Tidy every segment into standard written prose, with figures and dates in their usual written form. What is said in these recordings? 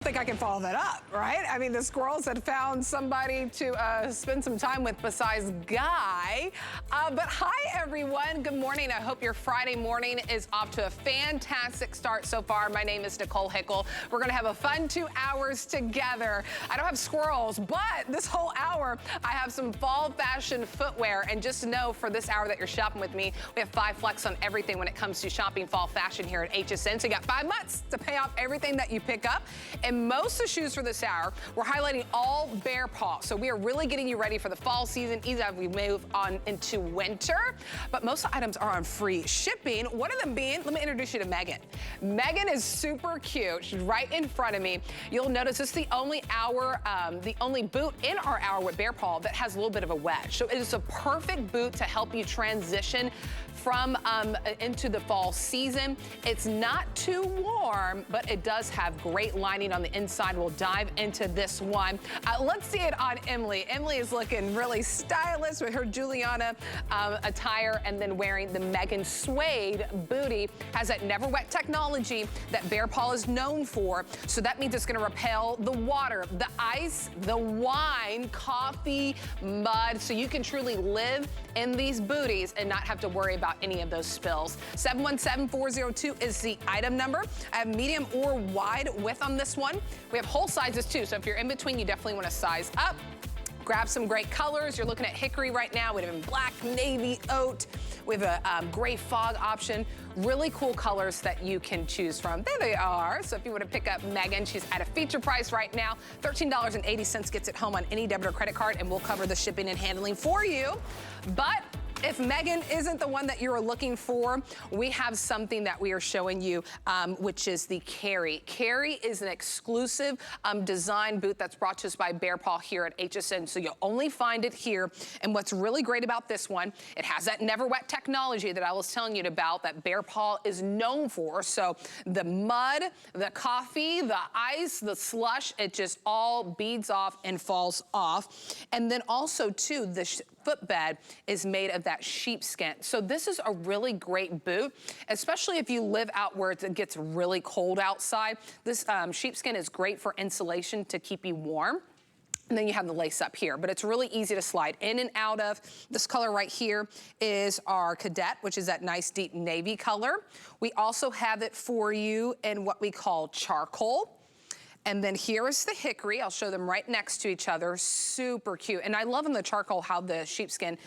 Think I can follow that up, right? I mean, the squirrels had found somebody to spend some time with besides Guy. But hi, everyone. Good morning. I hope your Friday morning is off to a fantastic start so far. My name is Nicole Hickle. We're going to have a fun 2 hours together. I don't have squirrels, but this whole hour, I have some fall fashion footwear. And just know for this hour that you're shopping with me, we have 5 flex on everything when it comes to shopping fall fashion here at HSN. So you got 5 months to pay off everything that you pick up. And most of the shoes for this hour, we're highlighting all BEARPAW. So we are really getting you ready for the fall season, even as we move on into winter. But most of the items are on free shipping. One of them being, let me introduce you to Megan. Megan is super cute. She's right in front of me. You'll notice this is the only boot in our hour with BEARPAW that has a little bit of a wedge. So it is a perfect boot to help you transition from into the fall season. It's not too warm, but it does have great lining on the inside. We'll dive into this one. Let's see it on Emily. Emily is looking really stylish with her Juliana attire and then wearing the Megan suede booty. Has that never wet technology that BEARPAW is known for. So that means it's gonna repel the water, the ice, the wine, coffee, mud, so you can truly live in these booties and not have to worry about any of those spills. 717402 is the item number. I have medium or wide width on this one. We have whole sizes too, so if you're in between, you definitely want to size up. Grab some great colors. You're looking at hickory right now. We have in black, navy, oat. We have a gray fog option. Really cool colors that you can choose from. There they are. So if you want to pick up Megan, she's at a feature price right now. $13.80 gets it home on any debit or credit card, and we'll cover the shipping and handling for you. But if Megan isn't the one that you're looking for, we have something that we are showing you, which is the Callie. Callie is an exclusive design boot that's brought to us by BEARPAW here at HSN, so you'll only find it here. And what's really great about this one, it has that never wet technology that I was telling you about that BEARPAW is known for. So the mud, the coffee, the ice, the slush, it just all beads off and falls off. And then also too, the footbed is made of that sheepskin. So this is a really great boot, especially if you live out where it gets really cold outside. This sheepskin is great for insulation to keep you warm. And then you have the lace up here, but it's really easy to slide in and out of. This color right here is our Cadet, which is that nice deep navy color. We also have it for you in what we call charcoal. And then here is the hickory. I'll show them right next to each other. Super cute. And I love in the charcoal how the sheepskin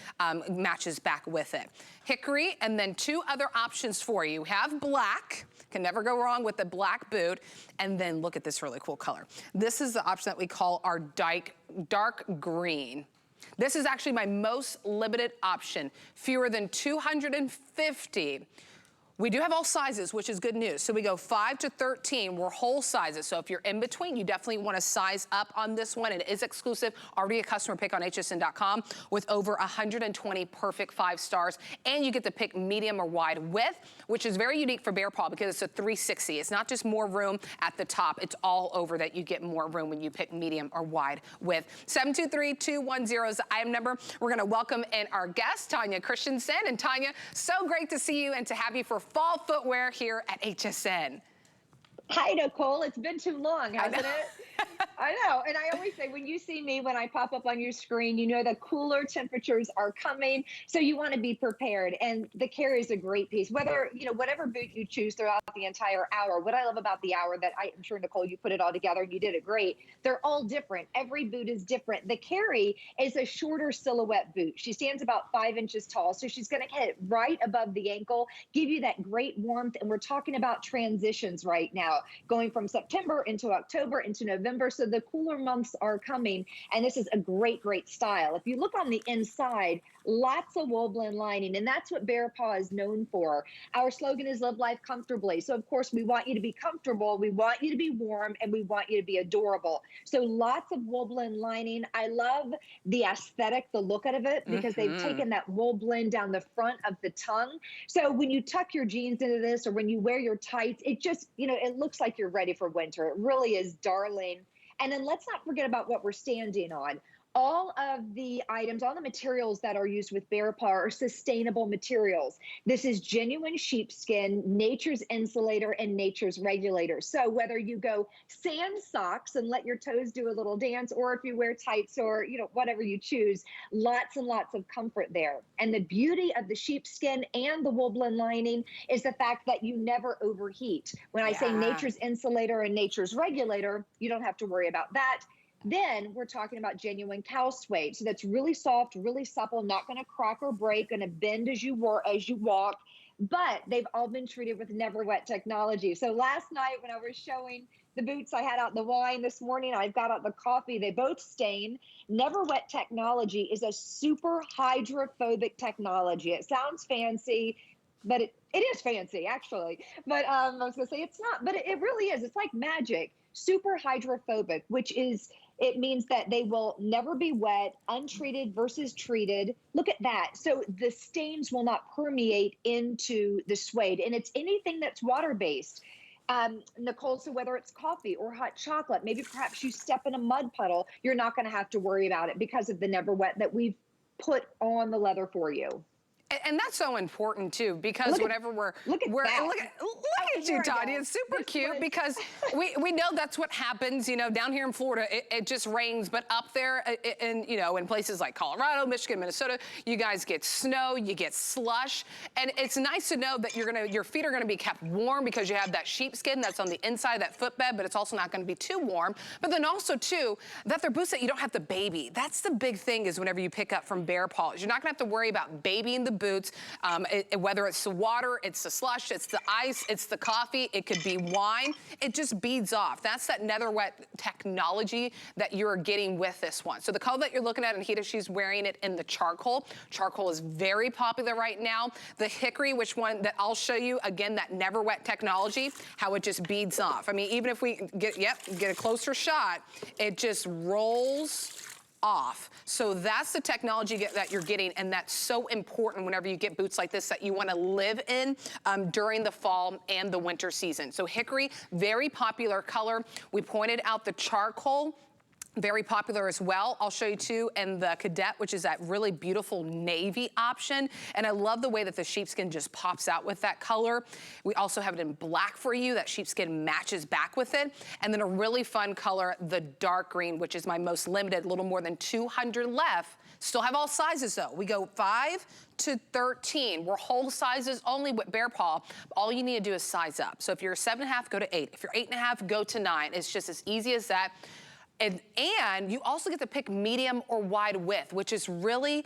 matches back with it. Hickory, and then 2 other options for you. We have black. Can never go wrong with the black boot. And then look at this really cool color. This is the option that we call our dark green. This is actually my most limited option. Fewer than 250. We do have all sizes, which is good news. So we go 5 to 13, we're whole sizes. So if you're in between, you definitely want to size up on this one. It is exclusive, already a customer pick on hsn.com with over 120 perfect 5 stars. And you get to pick medium or wide width, which is very unique for BEARPAW because it's a 360. It's not just more room at the top, it's all over that you get more room when you pick medium or wide width. 723210 is the item number. We're going to welcome in our guest, Tanya Christensen. And Tanya, so great to see you and to have you for fall footwear here at HSN. Hi, Nicole. It's been too long, hasn't it? I know. And I always say, when you see me, when I pop up on your screen, you know the cooler temperatures are coming. So you want to be prepared. And the Callie is a great piece. Whether, you know, whatever boot you choose throughout the entire hour, what I love about the hour that I'm sure, Nicole, you put it all together and you did it great. They're all different. Every boot is different. The Callie is a shorter silhouette boot. She stands about 5 inches tall. So she's going to hit it right above the ankle, give you that great warmth. And we're talking about transitions right now, going from September into October into November. So the cooler months are coming, and this is a great, great style. If you look on the inside, lots of wool blend lining, and that's what BEARPAW is known for. Our slogan is live life comfortably. So of course we want you to be comfortable, we want you to be warm, and we want you to be adorable. So lots of wool blend lining. I love the aesthetic, the look of it, because they've taken that wool blend down the front of the tongue. So when you tuck your jeans into this, or when you wear your tights, it just, you know, it looks like you're ready for winter. It really is darling. And then let's not forget about what we're standing on. all of the items, all the materials that are used with BEARPAW are sustainable materials. This is genuine sheepskin, nature's insulator, and nature's regulator. So whether you go sand socks and let your toes do a little dance, or if you wear tights or, you know, whatever you choose, lots and lots of comfort there. And the beauty of the sheepskin and the wool blend lining is the fact that you never overheat. When I say nature's insulator and nature's regulator, you don't have to worry about that. Then we're talking about genuine cow suede. So that's really soft, really supple, not going to crack or break, going to bend as you walk. But they've all been treated with never wet technology. So last night when I was showing the boots, I had out the wine. This morning I've got out the coffee. They both stain. Never wet technology is a super hydrophobic technology. It sounds fancy, but it is fancy actually. But I was going to say it's not, but it really is. It's like magic. Super hydrophobic, which is, it means that they will never be wet, untreated versus treated. Look at that. So the stains will not permeate into the suede, and it's anything that's water-based. Nicole, so whether it's coffee or hot chocolate, maybe perhaps you step in a mud puddle, you're not going to have to worry about it because of the never wet that we've put on the leather for you. And that's so important too, because whenever look at you, Tanya. It's super cute because we know that's what happens. You know, down here in Florida, it just rains, but up there, in places like Colorado, Michigan, Minnesota, you guys get snow, you get slush, and it's nice to know that your feet are gonna be kept warm because you have that sheepskin that's on the inside of that footbed, but it's also not gonna be too warm. But then also too, that they're boots that you don't have to baby. That's the big thing is whenever you pick up from BEARPAW, you're not gonna have to worry about babying the boots, whether it's the water, it's the slush, it's the ice, it's the coffee, it could be wine, it just beads off. That's that never wet technology that you're getting with this one. So the color that you're looking at, Anahita, she's wearing it in the charcoal. Charcoal is very popular right now. The hickory, which one that I'll show you, again, that never wet technology, how it just beads off. I mean, even if we get a closer shot, it just rolls off. So that's the technology that you're getting, and that's so important whenever you get boots like this that you want to live in during the fall and the winter season. So hickory, very popular color. We pointed out the charcoal, very popular as well. I'll show you too, and the cadet, which is that really beautiful navy option. And I love the way that the sheepskin just pops out with that color. We also have it in black for you. That sheepskin matches back with it. And then a really fun color, the dark green, which is my most limited, a little more than 200 left. Still have all sizes though. We go 5 to 13. We're whole sizes only with BEARPAW. All you need to do is size up. So if you're a 7.5, go to 8. If you're 8.5, go to 9. It's just as easy as that. And you also get to pick medium or wide width, which is really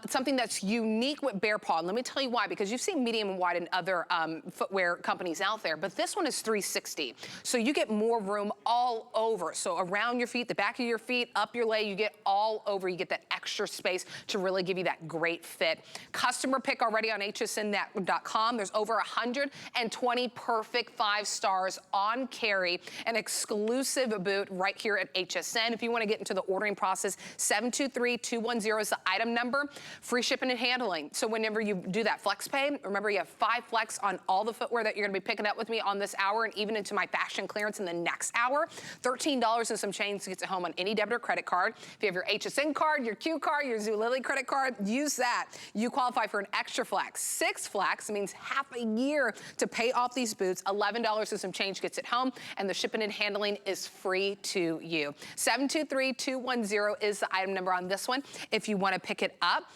something that's unique with BEARPAW. And let me tell you why, because you've seen medium and wide in other footwear companies out there, but this one is 360. So you get more room all over. So around your feet, the back of your feet, up your leg, you get all over. You get that extra space to really give you that great fit. Customer pick already on hsn.com. There's over 120 perfect 5 stars on carry. An exclusive boot right here at HSN. If you want to get into the ordering process, 723-210 is the item number. Free shipping and handling. So whenever you do that flex pay, remember you have 5 flex on all the footwear that you're going to be picking up with me on this hour and even into my fashion clearance in the next hour. $13 and some change to get to home on any debit or credit card. If you have your HSN card, your Q card, your Zulily credit card, use that. You qualify for an extra flex. 6 flex means half a year to pay off these boots. $11 and some change gets it home, and the shipping and handling is free to you. 723-210 is the item number on this one if you want to pick it up.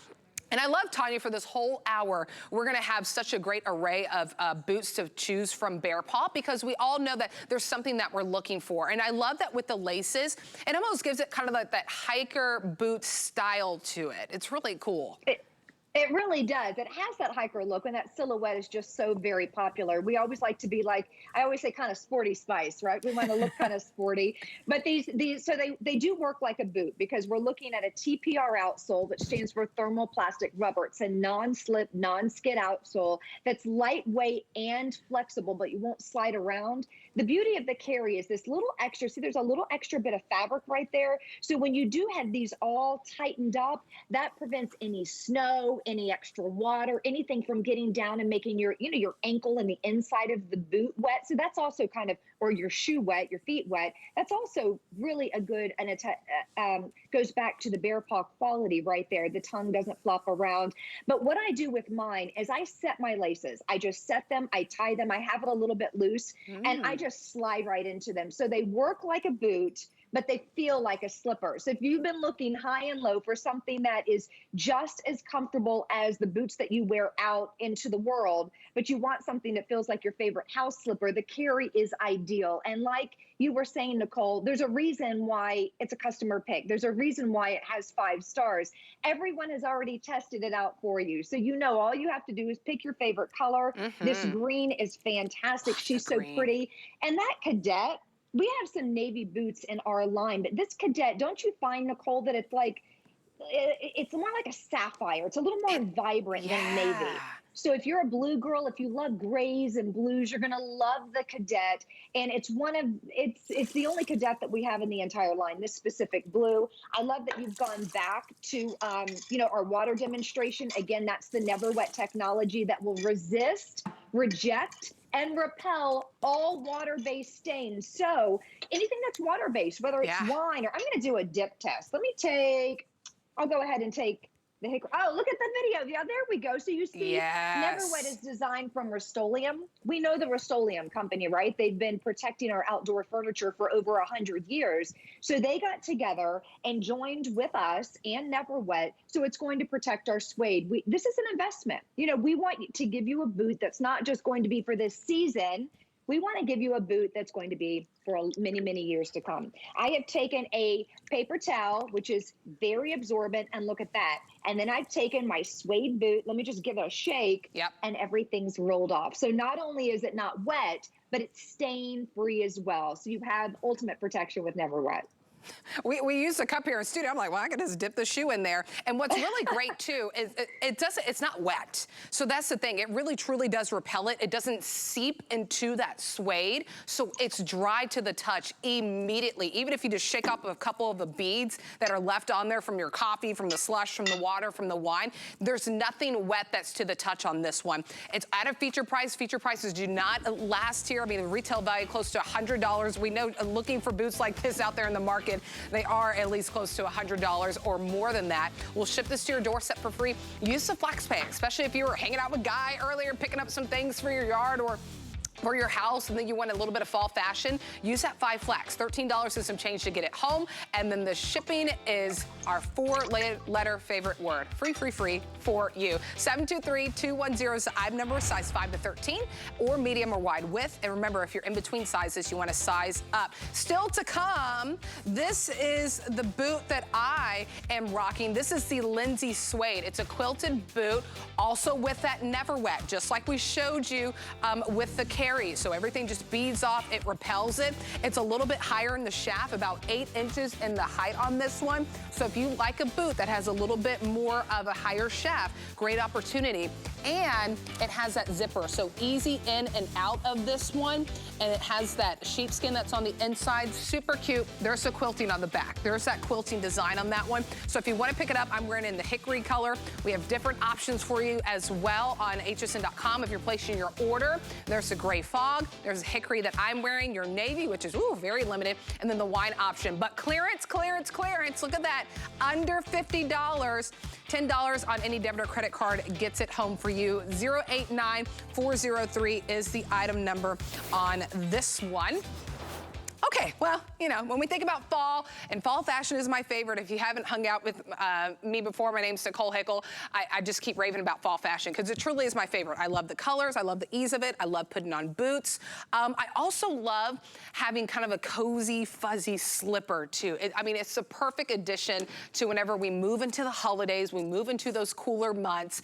And I love, Tanya, for this whole hour, we're gonna have such a great array of boots to choose from BEARPAW, because we all know that there's something that we're looking for. And I love that with the laces, it almost gives it kind of like that hiker boot style to it. It's really cool. It really does. It has that hiker look, and that silhouette is just so very popular. We always like to be like, I always say kind of sporty spice, right? We want to look kind of sporty. But so they do work like a boot, because we're looking at a TPR outsole, which stands for thermoplastic rubber. It's a non-slip, non-skid outsole that's lightweight and flexible, but you won't slide around. The beauty of the carry is this little extra, see there's a little extra bit of fabric right there. So when you do have these all tightened up, that prevents any snow, any extra water, anything from getting down and making your, your ankle and the inside of the boot wet. So that's also kind of, or your shoe wet, your feet wet. That's also really a good, and it goes back to the BEARPAW quality right there. The tongue doesn't flop around. But what I do with mine is I set my laces. I just set them, I tie them, I have it a little bit loose, and I just slide right into them. So they work like a boot, but they feel like a slipper. So if you've been looking high and low for something that is just as comfortable as the boots that you wear out into the world, but you want something that feels like your favorite house slipper, the Callie is ideal. And like you were saying, Nicole, there's a reason why it's a customer pick. There's a reason why it has 5 stars. Everyone has already tested it out for you. So all you have to do is pick your favorite color. This green is fantastic. She's so pretty. And that cadet, we have some navy boots in our line, but this cadet, don't you find, Nicole, that it's like, it's more like a sapphire. It's a little more vibrant than navy. So if you're a blue girl, if you love grays and blues, you're going to love the cadet. And it's it's the only cadet that we have in the entire line, this specific blue. I love that you've gone back to, our water demonstration. Again, that's the Never Wet technology that will resist, reject, and repel all water-based stains. So anything that's water-based, whether it's wine, or I'm going to do a dip test. I'll go ahead and take the hickory. Oh, look at the video. Yeah, there we go. So you see, Never Wet is designed from Rust-Oleum. We know the Rust-Oleum company, right? They've been protecting our outdoor furniture for over 100 years. So they got together and joined with us and Never Wet. So it's going to protect our suede. This is an investment. We want to give you a boot that's not just going to be for this season. We want to give you a boot that's going to be for many, many years to come. I have taken a paper towel, which is very absorbent, and look at that. And then I've taken my suede boot. Let me just give it a shake, and everything's rolled off. So not only is it not wet, but it's stain-free as well. So you have ultimate protection with Never Wet. We use a cup here in studio. I'm like, well, I can just dip the shoe in there. And what's really great too is it's not wet. So that's the thing. It really truly does repel it. It doesn't seep into that suede. So it's dry to the touch immediately. Even if you just shake off a couple of the beads that are left on there from your coffee, from the slush, from the water, from the wine, there's nothing wet that's to the touch on this one. It's at a feature price. Feature prices do not last here. I mean, the retail value close to $100. We know looking for boots like this out there in the market, they are at least close to $100 or more than that. We'll ship this to your doorstep for free. Use the flex pay, especially if you were hanging out with Guy earlier, picking up some things for your yard or for your house, and then you want a little bit of fall fashion, use that 5 flex. $13 and some change to get it home. And then the shipping is our 4-letter favorite word. Free, free, free for you. 723-210 is the item number, size 5 to 13, or medium or wide width. And remember, if you're in between sizes, you want to size up. Still to come, this is the boot that I am rocking. This is the Lindsay Suede. It's a quilted boot, also with that Never Wet, just like we showed you with the Callie. So everything just beads off, it repels it. It's a little bit higher in the shaft, about 8 inches in the height on this one. So if you like a boot that has a little bit more of a higher shaft, great opportunity. And it has that zipper, so easy in and out of this one. And it has that sheepskin that's on the inside, super cute. There's the quilting on the back. There's that quilting design on that one. So if you want to pick it up, I'm wearing it in the hickory color. We have different options for you as well on hsn.com if you're placing your order. There's the gray fog. There's a hickory that I'm wearing, your navy, which is very limited, and then the wine option. But clearance, clearance, clearance. Look at that. Under $50, $10 on any debit or credit card gets it home for you. 089403 is the item number on this one. Okay, well, when we think about fall, and fall fashion is my favorite. If you haven't hung out with me before, my name's Nicole Hickle. I just keep raving about fall fashion because it truly is my favorite. I love the colors. I love the ease of it. I love putting on boots. I also love having kind of a cozy, fuzzy slipper too. It's the perfect addition to whenever we move into the holidays, we move into those cooler months,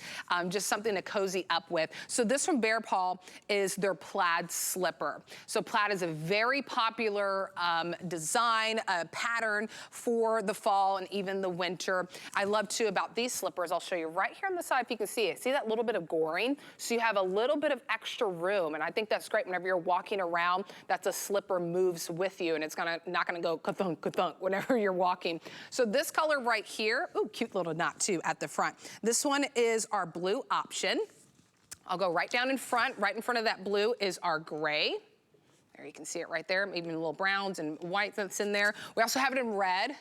just something to cozy up with. So this from BEARPAW is their plaid slipper. So plaid is a very popular color, design, pattern for the fall and even the winter. I love too about these slippers, I'll show you right here on the side if you can see it. See that little bit of goring? So you have a little bit of extra room, and I think that's great whenever you're walking around, that's a slipper moves with you, and it's not gonna go ka-thunk, ka-thunk whenever you're walking. So this color right here, ooh, cute little knot too at the front. This one is our blue option. I'll go right down in front. Right in front of that blue is our gray. There, you can see it right there, even little browns and white that's in there. We also have it in red.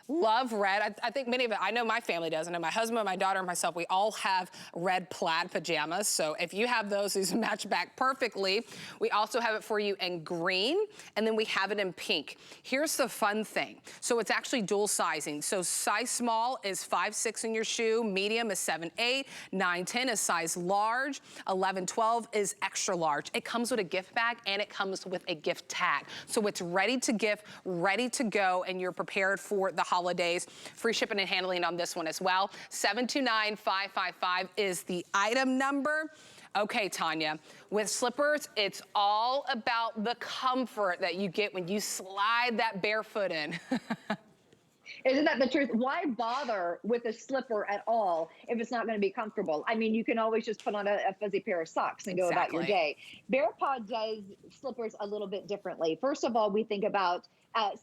Love red. I think many of it, I know my family does. I know my husband, my daughter, and myself, we all have red plaid pajamas. So if you have those, these match back perfectly. We also have it for you in green, and then we have it in pink. Here's the fun thing. So it's actually dual sizing. So size small is 5'6" in your shoe, medium is 7'8", 9'10" is size large, 11'12" is extra large. It comes with a gift bag and it comes with a gift tag. So it's ready to gift, ready to go, and you're prepared for the holidays. Free shipping and handling on this one as well. 729-555 is the item number. Okay, Tanya, with slippers, it's all about the comfort that you get when you slide that barefoot in. Isn't that the truth? Why bother with a slipper at all if it's not going to be comfortable? I mean, you can always just put on a fuzzy pair of socks and go about your day. BEARPAW does slippers a little bit differently. First of all, we think about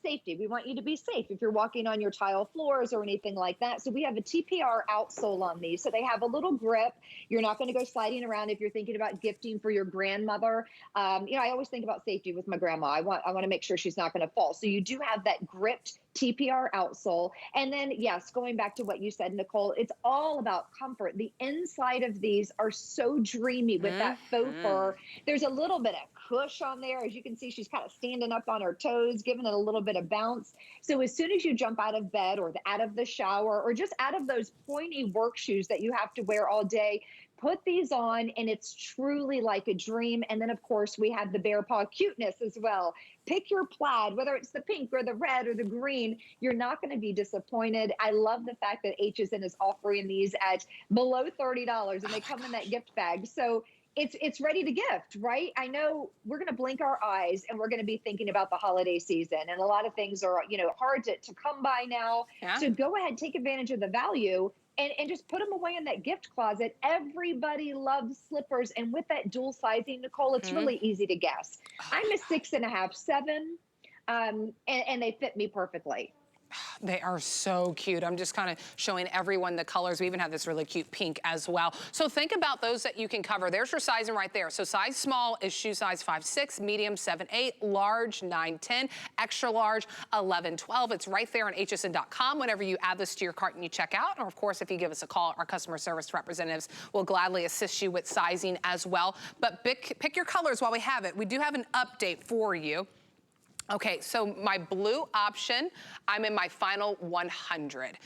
safety. We want you to be safe if you're walking on your tile floors or anything like that. So we have a TPR outsole on these. So they have a little grip. You're not going to go sliding around if you're thinking about gifting for your grandmother. You know, I always think about safety with my grandma. I want to make sure she's not going to fall. So you do have that gripped TPR outsole. And then, yes, going back to what you said, Nicole, it's all about comfort. The inside of these are so dreamy with that faux fur. There's a little bit of cush on there. As you can see, she's kind of standing up on her toes, giving it a little bit of bounce. So as soon as you jump out of bed or out of the shower or just out of those pointy work shoes that you have to wear all day, put these on and it's truly like a dream. And then of course we have the BEARPAW cuteness as well. Pick your plaid, whether it's the pink or the red or the green, you're not going to be disappointed. I love the fact that HSN is offering these at below $30 and they come in that gift bag. So it's ready to gift, right? I know we're going to blink our eyes and we're going to be thinking about the holiday season, and a lot of things are, you know, hard to come by now. Yeah. So go ahead, take advantage of the value and just put them away in that gift closet. Everybody loves slippers, and with that dual sizing, Nicole, it's really easy to guess. I'm a 6.5, 7, and they fit me perfectly. They are so cute. I'm just kind of showing everyone the colors. We even have this really cute pink as well. So think about those that you can cover. There's your sizing right there. So size small is shoe size 5'6", medium 7'8", large 9'10", extra large 11'12". It's right there on hsn.com whenever you add this to your cart and you check out. Or of course, if you give us a call, our customer service representatives will gladly assist you with sizing as well. But pick your colors while we have it. We do have an update for you. Okay, so my blue option, I'm in my final 100.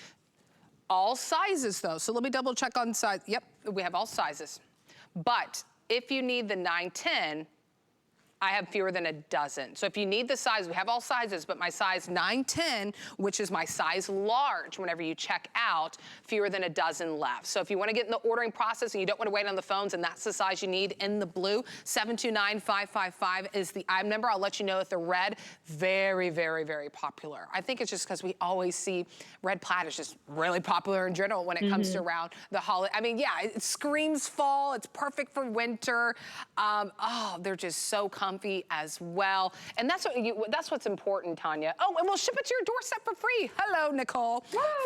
All sizes though, so let me double check on size. Yep, we have all sizes. But if you need the 9'10", I have fewer than a dozen. So if you need the size, we have all sizes, but my size 9'10", which is my size large whenever you check out, fewer than a dozen left. So if you want to get in the ordering process and you don't want to wait on the phones and that's the size you need in the blue, 729-555 is the item number. I'll let you know that the red, very, very, very popular. I think it's just because we always see red plaid is just really popular in general when it comes to around the holiday. I mean, yeah, it screams fall. It's perfect for winter. Oh, they're just so comfy as well. And that's what's important, Tanya. Oh, and we'll ship it to your doorstep for free. Hello, Nicole.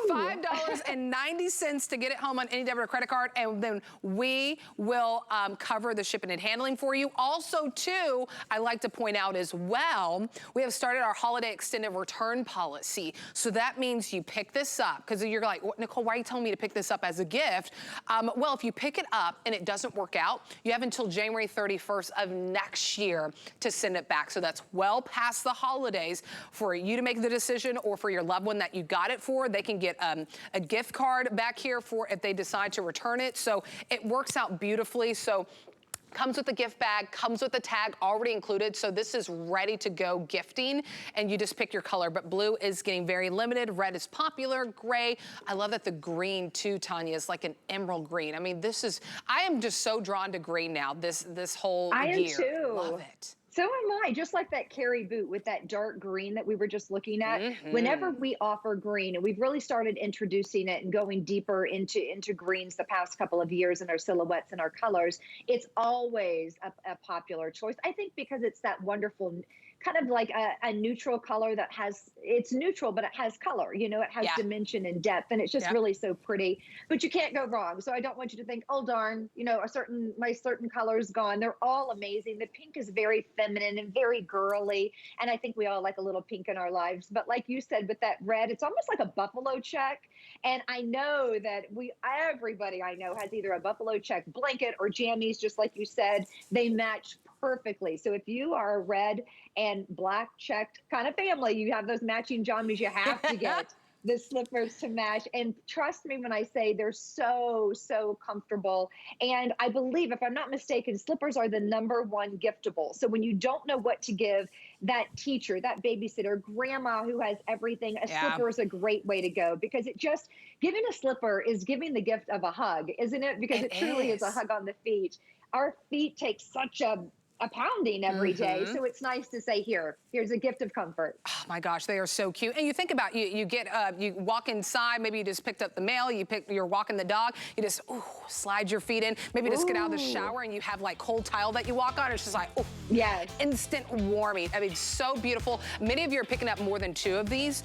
$5.90 to get it home on any debit or credit card, and then we will cover the shipping and handling for you. Also, too, I like to point out as well, we have started our holiday extended return policy. So that means you pick this up, because you're like, Nicole, why are you telling me to pick this up as a gift? Well, if you pick it up and it doesn't work out, you have until January 31st of next year to send it back. So that's well past the holidays for you to make the decision, or for your loved one that you got it for. They can get a gift card back here for if they decide to return it. So it works out beautifully. So comes with the gift bag, comes with the tag already included. So this is ready to go gifting, and you just pick your color. But blue is getting very limited. Red is popular. Gray. I love that the green too, Tanya, is like an emerald green. I mean, I am just so drawn to green now this whole year. I am too. Love it. So am I, just like that Carrie boot with that dark green that we were just looking at. Whenever we offer green, and we've really started introducing it and going deeper into greens the past couple of years in our silhouettes and our colors, it's always a popular choice. I think because it's that wonderful kind of like a neutral color that has, it's neutral, but it has color, you know, it has dimension and depth, and it's just really so pretty, but you can't go wrong. So I don't want you to think, oh darn, you know, my certain color's gone. They're all amazing. The pink is very feminine and very girly, and I think we all like a little pink in our lives. But like you said, with that red, it's almost like a buffalo check. And I know that everybody I know has either a buffalo check blanket or jammies, just like you said. They match perfectly. So if you are a red and black checked kind of family, you have those matching jammies, you have to get the slippers to match. And trust me when I say they're so, so comfortable. And I believe, if I'm not mistaken, slippers are the #1 giftable. So when you don't know what to give that teacher, that babysitter, grandma who has everything, a slipper is a great way to go, because it just, giving a slipper is giving the gift of a hug, isn't it? Because it truly is a hug on the feet. Our feet take such a pounding every day. So it's nice to say, here's a gift of comfort. Oh my gosh, they are so cute. And you think about, you walk inside, maybe you just picked up the mail, you're walking the dog, you just slide your feet in, maybe just get out of the shower and you have like cold tile that you walk on. It's just like, instant warming. I mean, so beautiful. Many of you are picking up more than 2 of these.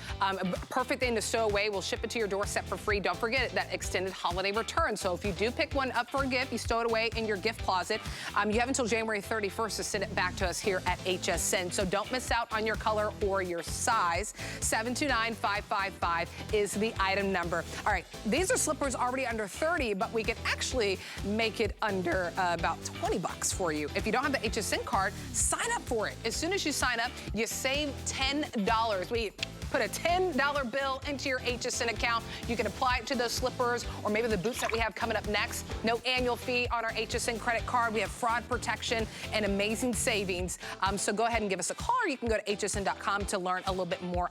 Perfect thing to stow away. We'll ship it to your doorstep for free. Don't forget that extended holiday return. So if you do pick one up for a gift, you stow it away in your gift closet. You have until January 31st to send it back to us here at HSN. So don't miss out on your color or your size. 729-555 is the item number. All right, these are slippers already under 30, but we can actually make it under about 20 bucks for you. If you don't have the HSN card, sign up for it. As soon as you sign up, you save $10. We put a $10 bill into your HSN account. You can apply it to those slippers or maybe the boots that we have coming up next. No annual fee on our HSN credit card. We have fraud protection and amazing savings. So go ahead and give us a call, or you can go to hsn.com to learn a little bit more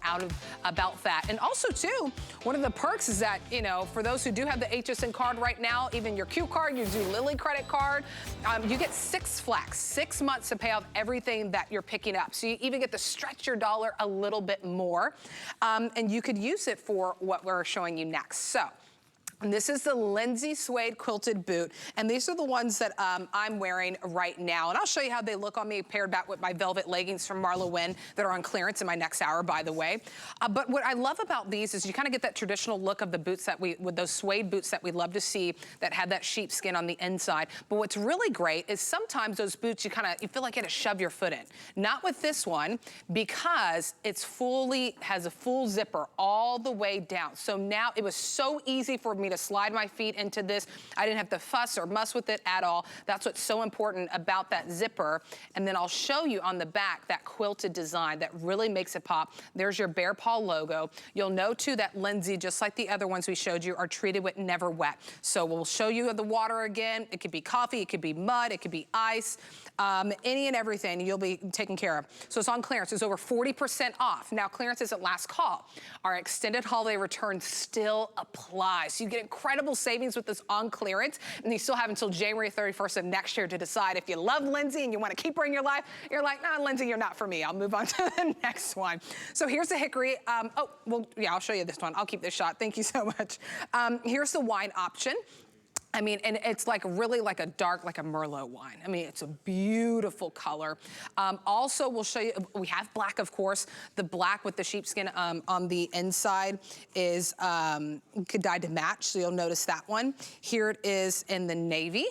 about that. And also too, one of the perks is that, you know, for those who do have the HSN card right now, even your Q card, your Zulily credit card, you get 6 flex, 6 months to pay off everything that you're picking up. So you even get to stretch your dollar a little bit more. And you could use it for what we're showing you next. So, and this is the Lindsay suede quilted boot, and these are the ones that I'm wearing right now. And I'll show you how they look on me, paired back with my velvet leggings from Marla Wynn that are on clearance in my next hour, by the way. But what I love about these is you kind of get that traditional look of the boots that with those suede boots that we love to see that have that sheepskin on the inside. But what's really great is sometimes those boots you feel like you had to shove your foot in. Not with this one, because it's has a full zipper all the way down. So now it was so easy for me to slide my feet into this. I didn't have to fuss or muss with it at all. That's what's so important about that zipper. And then I'll show you on the back that quilted design that really makes it pop. There's your BEARPAW logo. You'll know too that Lindsay, just like the other ones we showed you, are treated with never wet. So we'll show you the water again. It could be coffee, it could be mud, it could be ice, any and everything you'll be taken care of. So it's on clearance. It's over 40% off. Now clearance isn't last call. Our extended holiday return still applies. So you get incredible savings with this on clearance, and you still have until January 31st of next year to decide if you love Lindsay and you want to keep her in your life. You're like, nah, Lindsay, you're not for me. I'll move on to the next one. So here's the hickory. I'll show you this one. I'll keep this shot. Thank you so much. Here's the wine option. I mean, and it's like really like a dark, like a Merlot wine. I mean, it's a beautiful color. Also, we'll show you, we have black, of course. The black with the sheepskin on the inside is could dye to match, so you'll notice that one. Here it is in the navy.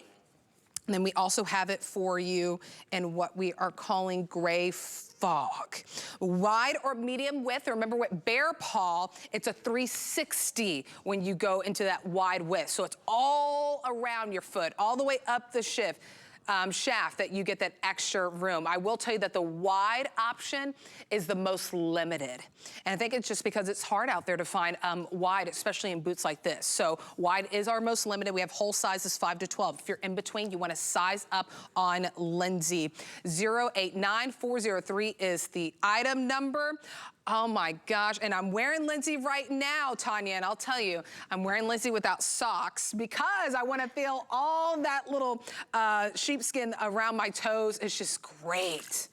And then we also have it for you in what we are calling gray fog. Wide or medium width. Remember with BEARPAW, it's a 360 when you go into that wide width. So it's all around your foot, all the way up the shaft that you get that extra room. I will tell you that the wide option is the most limited. And I think it's just because it's hard out there to find wide, especially in boots like this. So wide is our most limited. We have whole sizes 5 to 12. If you're in between, you want to size up on Lindsay. 089403 is the item number. Oh my gosh, and I'm wearing Lindsay right now, Tanya, and I'll tell you, I'm wearing Lindsay without socks because I want to feel all that little sheepskin around my toes. It's just great.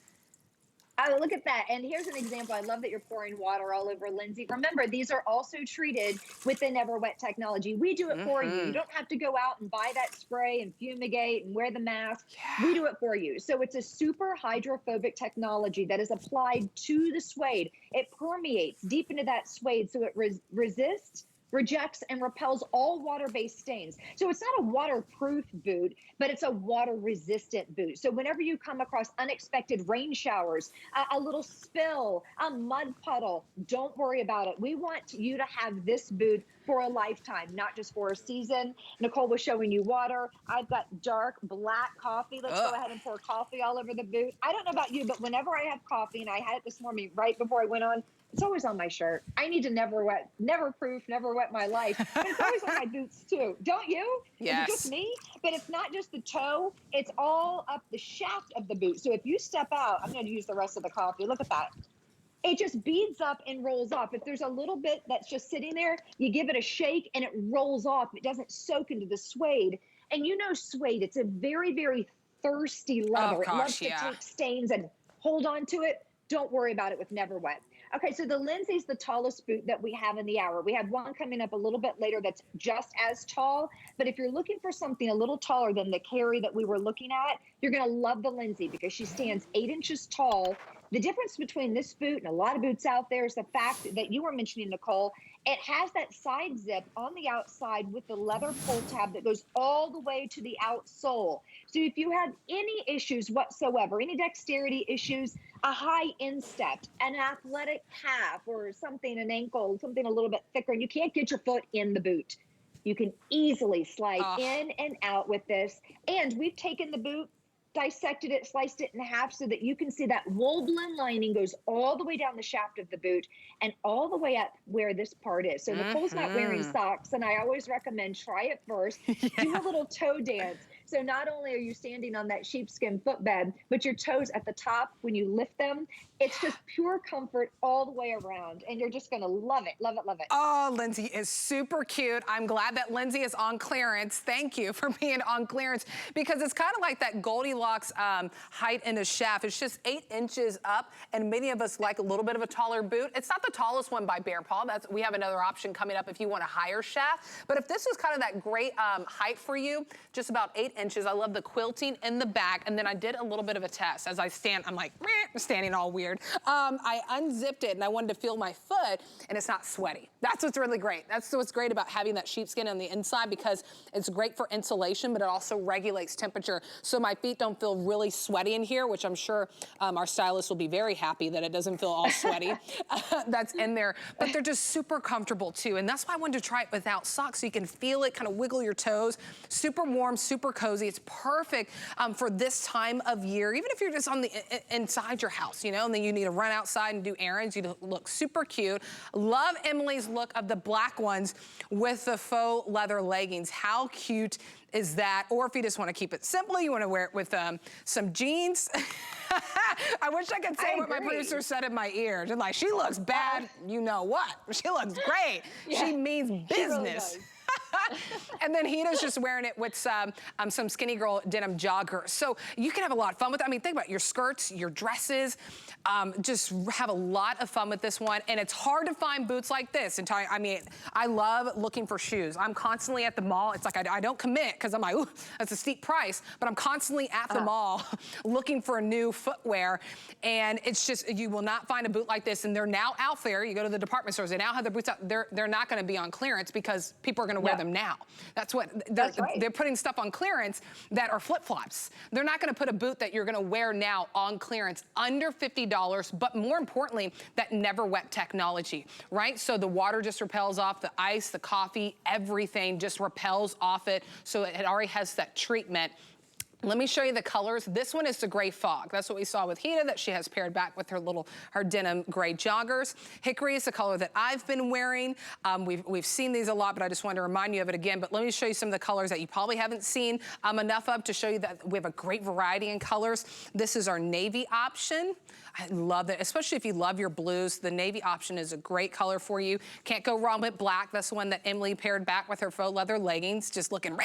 Oh, look at that. And here's an example. I love that you're pouring water all over Lindsay. Remember, these are also treated with the Never Wet technology. We do it for you. You don't have to go out and buy that spray and fumigate and wear the mask. We do it for you. So it's a super hydrophobic technology that is applied to the suede. It permeates deep into that suede so it resists, rejects, and repels all water-based stains. So it's not a waterproof boot, but it's a water-resistant boot. So whenever you come across unexpected rain showers, a little spill, a mud puddle, don't worry about it. We want you to have this boot for a lifetime, not just for a season. Nicole was showing you water. I've got dark black coffee. Let's go ahead and pour coffee all over the boot. I don't know about you, but whenever I have coffee, and I had it this morning right before I went on, it's always on my shirt. I need to never proof, never wet my life. But it's always on my boots too. Don't you? Yes. Is it just me? But it's not just the toe. It's all up the shaft of the boot. So if you step out, I'm going to use the rest of the coffee. Look at that. It just beads up and rolls off. If there's a little bit that's just sitting there, you give it a shake and it rolls off. It doesn't soak into the suede. And you know suede, it's a very, very thirsty leather. It loves to take stains and hold on to it. Don't worry about it with Never Wet. Okay, so the Lindsay's the tallest boot that we have in the hour. We have one coming up a little bit later that's just as tall, but if you're looking for something a little taller than the Carrie that we were looking at, you're gonna love the Lindsay because she stands 8 inches tall. The difference between this boot and a lot of boots out there is the fact that you were mentioning, Nicole, it has that side zip on the outside with the leather pull tab that goes all the way to the outsole. So if you have any issues whatsoever, any dexterity issues, a high instep, an athletic calf or something, an ankle, something a little bit thicker, and you can't get your foot in the boot, you can easily slide in and out with this. And we've taken the boot, dissected it, sliced it in half so that you can see that wool blend lining goes all the way down the shaft of the boot and all the way up where this part is. So Nicole's not wearing socks, and I always recommend try it first. Do a little toe dance. So not only are you standing on that sheepskin footbed, but your toes at the top, when you lift them, it's just pure comfort all the way around. And you're just gonna love it, love it, love it. Oh, Lindsay is super cute. I'm glad that Lindsay is on clearance. Thank you for being on clearance, because it's kind of like that Goldilocks height in a shaft. It's just 8 inches up, and many of us like a little bit of a taller boot. It's not the tallest one by BEARPAW. We have another option coming up if you want a higher shaft. But if this is kind of that great height for you, just about 8 inches. I love the quilting in the back, and then I did a little bit of a test. As I stand, I'm like, standing all weird. I unzipped it, and I wanted to feel my foot, and it's not sweaty. That's what's really great. That's what's great about having that sheepskin on the inside, because it's great for insulation, but it also regulates temperature. So my feet don't feel really sweaty in here, which I'm sure our stylist will be very happy that it doesn't feel all sweaty. That's in there. But they're just super comfortable too. And that's why I wanted to try it without socks, so you can feel it, kind of wiggle your toes. Super warm, super cozy. It's perfect for this time of year, even if you're just on the inside your house, you know, and then you need to run outside and do errands. You look super cute. Love Emily's look of the black ones with the faux leather leggings. How cute is that? Or if you just want to keep it simple, you want to wear it with some jeans. I wish I could say what my producer said in my ear. Just like, she looks bad, you know what? She looks great. She means business. And then Hita's just wearing it with some skinny girl denim joggers. So you can have a lot of fun with it. I mean, think about it, your skirts, your dresses. Just have a lot of fun with this one. And it's hard to find boots like this. I mean, I love looking for shoes. I'm constantly at the mall. It's like I don't commit because I'm like, ooh, that's a steep price. But I'm constantly at the mall looking for a new footwear. And it's just, you will not find a boot like this. And they're now out there. You go to the department stores, they now have their boots out. They're not going to be on clearance because people are going to wear them now. That's what they're putting stuff on clearance that are flip-flops. They're not going to put a boot that you're going to wear now on clearance under $50, but more importantly, that never wet technology, right? So the water just repels off, the ice, the coffee, everything just repels off it. So it already has that treatment. Let me show you the colors. This one is the gray fog. That's what we saw with Hita, that she has paired back with her denim gray joggers. Hickory is the color that I've been wearing. We've seen these a lot, but I just wanted to remind you of it again. But let me show you some of the colors that you probably haven't seen enough of to show you that we have a great variety in colors. This is our navy option. I love it, especially if you love your blues. The navy option is a great color for you. Can't go wrong with black. That's the one that Emily paired back with her faux leather leggings. Just looking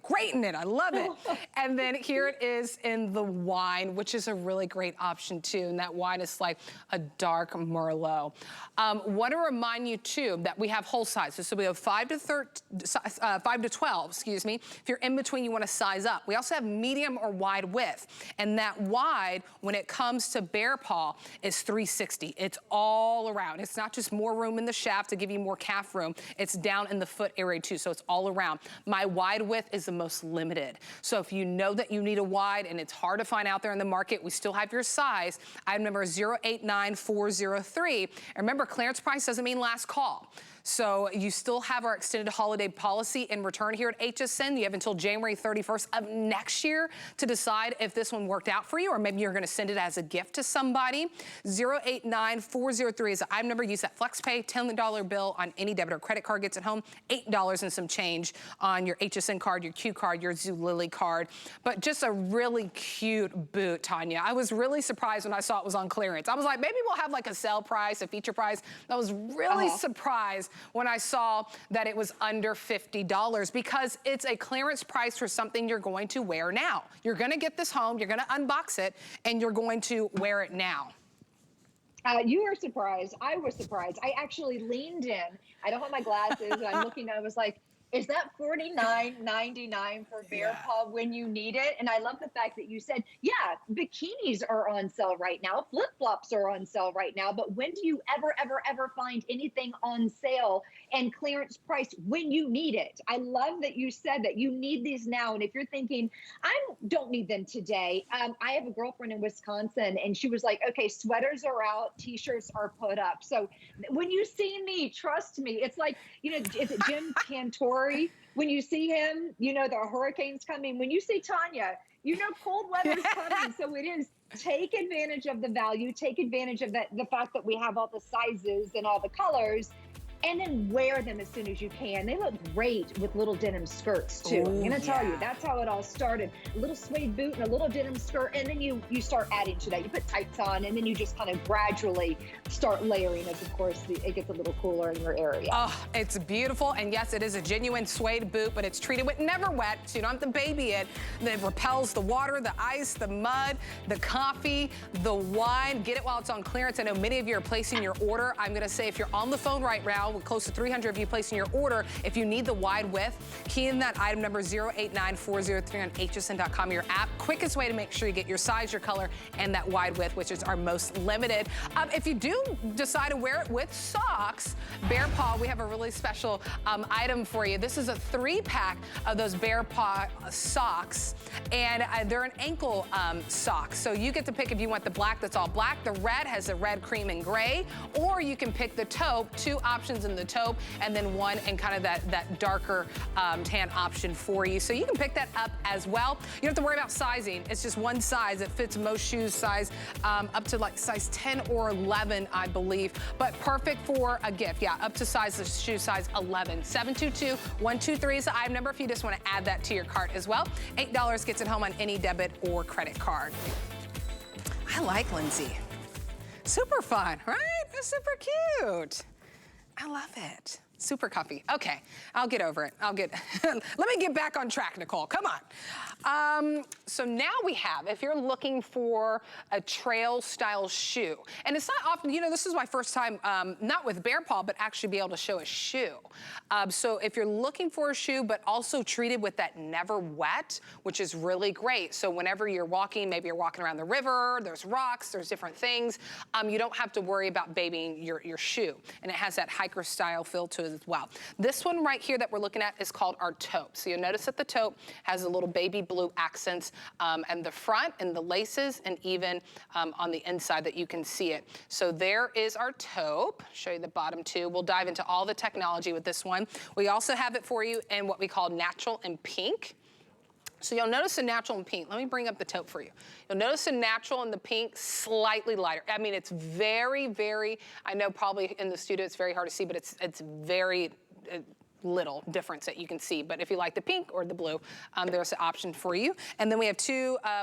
great in it. I love it. And And then here it is in the wine, which is a really great option too. And that wine is like a dark Merlot. Want to remind you too that we have whole sizes. So we have 5 to 12, excuse me. If you're in between, you want to size up. We also have medium or wide width. And that wide, when it comes to BEARPAW, is 360. It's all around. It's not just more room in the shaft to give you more calf room. It's down in the foot area too, so it's all around. My wide width is the most limited. So if you know that you need a wide and it's hard to find out there in the market, we still have your size. Item number 089403. And remember, clearance price doesn't mean last call. So you still have our extended holiday policy in return here at HSN. You have until January 31st of next year to decide if this one worked out for you, or maybe you're gonna send it as a gift to somebody. 089403 is the item number. Use that FlexPay $10 bill on any debit or credit card, gets it home. $8 and some change on your HSN card, your Q card, your Zulily card. But just a really cute boot, Tanya. I was really surprised when I saw it was on clearance. I was like, maybe we'll have like a sale price, a feature price. I was really surprised when I saw that it was under $50 because it's a clearance price for something you're going to wear now. You're gonna get this home, you're gonna unbox it, and you're going to wear it now. You were surprised. I was surprised. I actually leaned in. I don't have my glasses, and I'm looking, I was like, is that $49.99 for BEARPAW when you need it? And I love the fact that you said, yeah, bikinis are on sale right now. Flip-flops are on sale right now. But when do you ever find anything on sale and clearance price when you need it? I love that you said that you need these now. And if you're thinking, I don't need them today. I have a girlfriend in Wisconsin, and she was like, okay, sweaters are out, T-shirts are put up. So when you see me, trust me, it's like, you know, is it Jim Cantori? When you see him, you know the hurricane's coming. When you see Tanya, you know cold weather's coming. So it is, take advantage of the value, take advantage of the fact that we have all the sizes and all the colors, and then wear them as soon as you can. They look great with little denim skirts too. I'm gonna tell you, that's how it all started. A little suede boot and a little denim skirt, and then you start adding to that. You put tights on, and then you just kind of gradually start layering as, of course, it gets a little cooler in your area. Oh, it's beautiful, and yes, it is a genuine suede boot, but it's treated with never wet, so you don't have to baby it. It repels the water, the ice, the mud, the coffee, the wine. Get it while it's on clearance. I know many of you are placing your order. I'm gonna say if you're on the phone right now, with close to 300 of you placing your order, if you need the wide width, key in that item number 089403 on hsn.com, your app. Quickest way to make sure you get your size, your color, and that wide width, which is our most limited. If you do decide to wear it with socks, BEARPAW, we have a really special item for you. This is a 3-pack of those BEARPAW socks, and they're an ankle sock. So you get to pick if you want the black that's all black. The red has a red, cream, and gray, or you can pick the taupe, 2 options in the taupe, and then one and kind of that darker tan option for you. So you can pick that up as well. You don't have to worry about sizing. It's just one size. It fits most shoes size up to like size 10 or 11, I believe, but perfect for a gift. Yeah, up to shoe size 11. 722-123 is the item number if you just want to add that to your cart as well. $8 gets it home on any debit or credit card. I like Lindsay. Super fun, right? They're super cute. I love it. Super comfy. Okay, I'll get over it. let me get back on track, Nicole. Come on. So now we have, if you're looking for a trail style shoe, and it's not often, you know, this is my first time, not with BEARPAW, but actually be able to show a shoe. So if you're looking for a shoe, but also treated with that never wet, which is really great. So whenever you're walking, maybe you're walking around the river, there's rocks, there's different things, you don't have to worry about babying your shoe. And it has that hiker style feel to it as well. This one right here that we're looking at is called our taupe. So you'll notice that the taupe has a little baby blue accents and the front and the laces, and even on the inside that you can see it. So there is our taupe. Show you the bottom too. We'll dive into all the technology with this one. We also have it for you in what we call natural and pink. So you'll notice the natural and pink. Let me bring up the taupe for you. You'll notice the natural and the pink slightly lighter. I mean, it's very, very, I know probably in the studio it's very hard to see, but it's very, little difference that you can see. But if you like the pink or the blue, there's an option for you. And then we have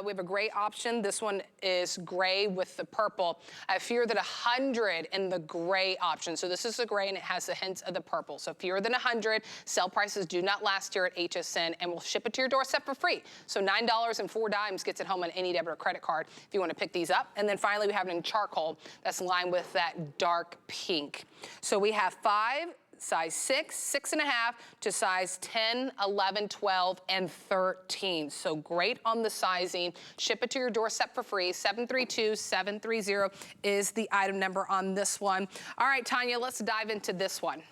we have a gray option. This one is gray with the purple. I have fewer than 100 in the gray option. So this is the gray and it has the hints of the purple. So fewer than 100, sale prices do not last here at HSN, and we'll ship it to your doorstep for free. So $9.04 gets it home on any debit or credit card if you want to pick these up. And then finally we have it in charcoal that's lined with that dark pink. So we have 5, size 6, 6.5 to size 10, 11, 12, and 13. So great on the sizing. Ship it to your doorstep for free. 732-730 is the item number on this one. All right, Tanya, let's dive into this one.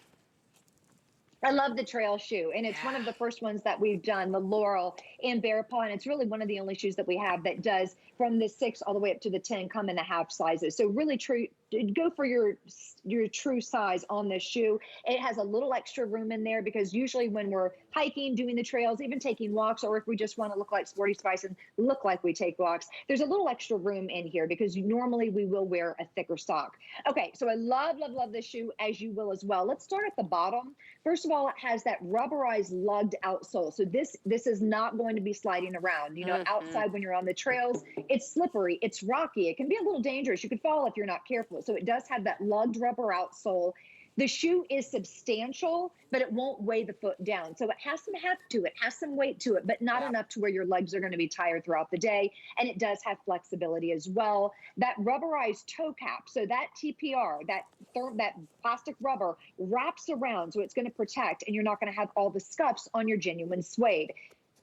I love the trail shoe, and it's one of the first ones that we've done, the Laurel and BEARPAW, and it's really one of the only shoes that we have that does from the 6 all the way up to the 10 come in the half sizes. So really true, go for your true size on this shoe. It has a little extra room in there because usually when we're hiking, doing the trails, even taking walks, or if we just want to look like Sporty Spice and look like we take walks, there's a little extra room in here because normally we will wear a thicker sock. Okay, so I love, love, love this shoe, as you will as well. Let's start at the bottom. First of all, it has that rubberized lugged outsole. So this is not going to be sliding around. You know, outside when you're on the trails, it's slippery, it's rocky, it can be a little dangerous. You could fall if you're not careful. So it does have that lugged rubber outsole. The shoe is substantial, but it won't weigh the foot down. So it has some heft to it, has some weight to it, but not enough to where your legs are going to be tired throughout the day. And it does have flexibility as well. That rubberized toe cap, so that TPR, that plastic rubber wraps around, so it's going to protect, and you're not going to have all the scuffs on your genuine suede.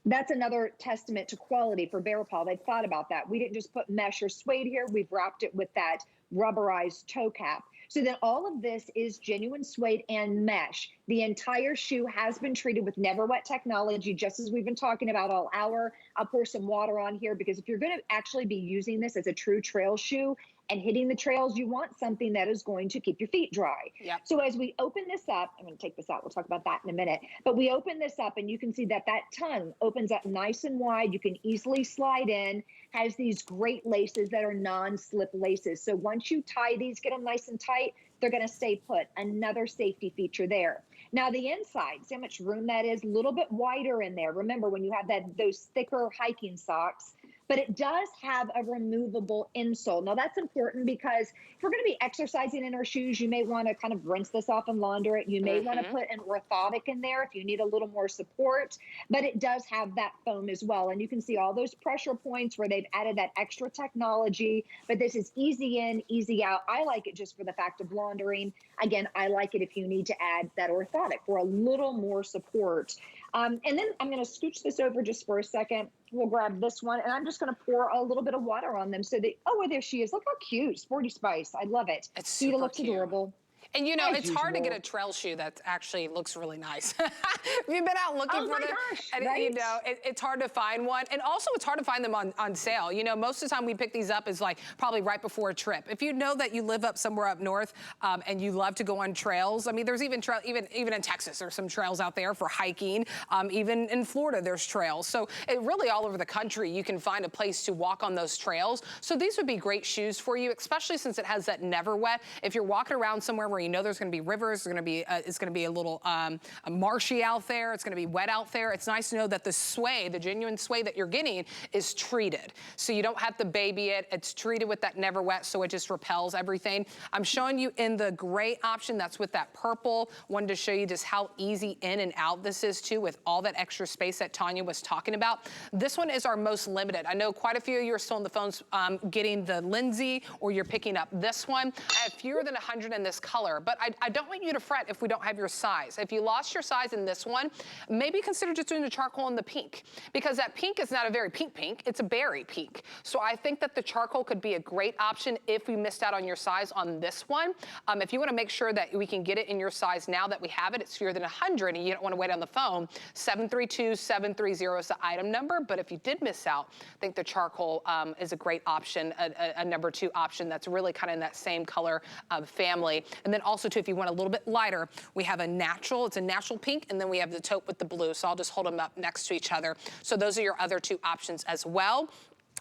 That's another testament to quality for BEARPAW. They've thought about that. We didn't just put mesh or suede here. We've wrapped it with that rubberized toe cap. So then all of this is genuine suede and mesh. The entire shoe has been treated with Never Wet technology, just as we've been talking about all hour. I'll pour some water on here because if you're going to actually be using this as a true trail shoe and hitting the trails, you want something that is going to keep your feet dry. Yep. So as we open this up, I'm going to take this out. We'll talk about that in a minute. But we open this up and you can see that that tongue opens up nice and wide. You can easily slide in. Has these great laces that are non-slip laces. So once you tie these, get them nice and tight, they're going to stay put. Another safety feature there. Now the inside, see how much room that is? A little bit wider in there. Remember when you have those thicker hiking socks, but it does have a removable insole. Now that's important because if we're going to be exercising in our shoes, you may want to kind of rinse this off and launder it. You may want to put an orthotic in there if you need a little more support, but it does have that foam as well. And you can see all those pressure points where they've added that extra technology, but this is easy in, easy out. I like it just for the fact of laundering. Again, I like it if you need to add that orthotic for a little more support. And then I'm going to scooch this over just for a second. We'll grab this one, and I'm just going to pour a little bit of water on them so that, oh, there she is. Look how cute. Sporty Spice. I love it. It's super looks cute. Adorable. And you know, it's hard to get a trail shoe that actually looks really nice. You've been out looking for them, and right? You know, it's hard to find one. And also it's hard to find them on sale. You know, most of the time we pick these up is like probably right before a trip. If you know that you live up somewhere up north and you love to go on trails, I mean, there's even even in Texas, there's some trails out there for hiking. Even in Florida, there's trails. So it really all over the country, you can find a place to walk on those trails. So these would be great shoes for you, especially since it has that Never Wet. If you're walking around somewhere where you know there's going to be rivers, it's going to be a little marshy out there, it's going to be wet out there, it's nice to know that the suede, the genuine suede that you're getting is treated. So you don't have to baby it. It's treated with that Never Wet, so it just repels everything. I'm showing you in the gray option that's with that purple. Wanted to show you just how easy in and out this is too, with all that extra space that Tanya was talking about. This one is our most limited. I know quite a few of you are still on the phones getting the Lindsay, or you're picking up this one. I have fewer than 100 in this color, but I don't want you to fret if we don't have your size. If you lost your size in this one, maybe consider just doing the charcoal and the pink, because that pink is not a very pink, it's a berry pink. So I think that the charcoal could be a great option if we missed out on your size on this one. If you want to make sure that we can get it in your size now that we have it, it's fewer than 100 and you don't want to wait on the phone, 732-730 is the item number. But if you did miss out, I think the charcoal is a great option, a number 2 option that's really kind of in that same color family. And then also too, if you want a little bit lighter, we have a natural, it's a natural pink, and then we have the taupe with the blue. So I'll just hold them up next to each other. So those are your other 2 options as well.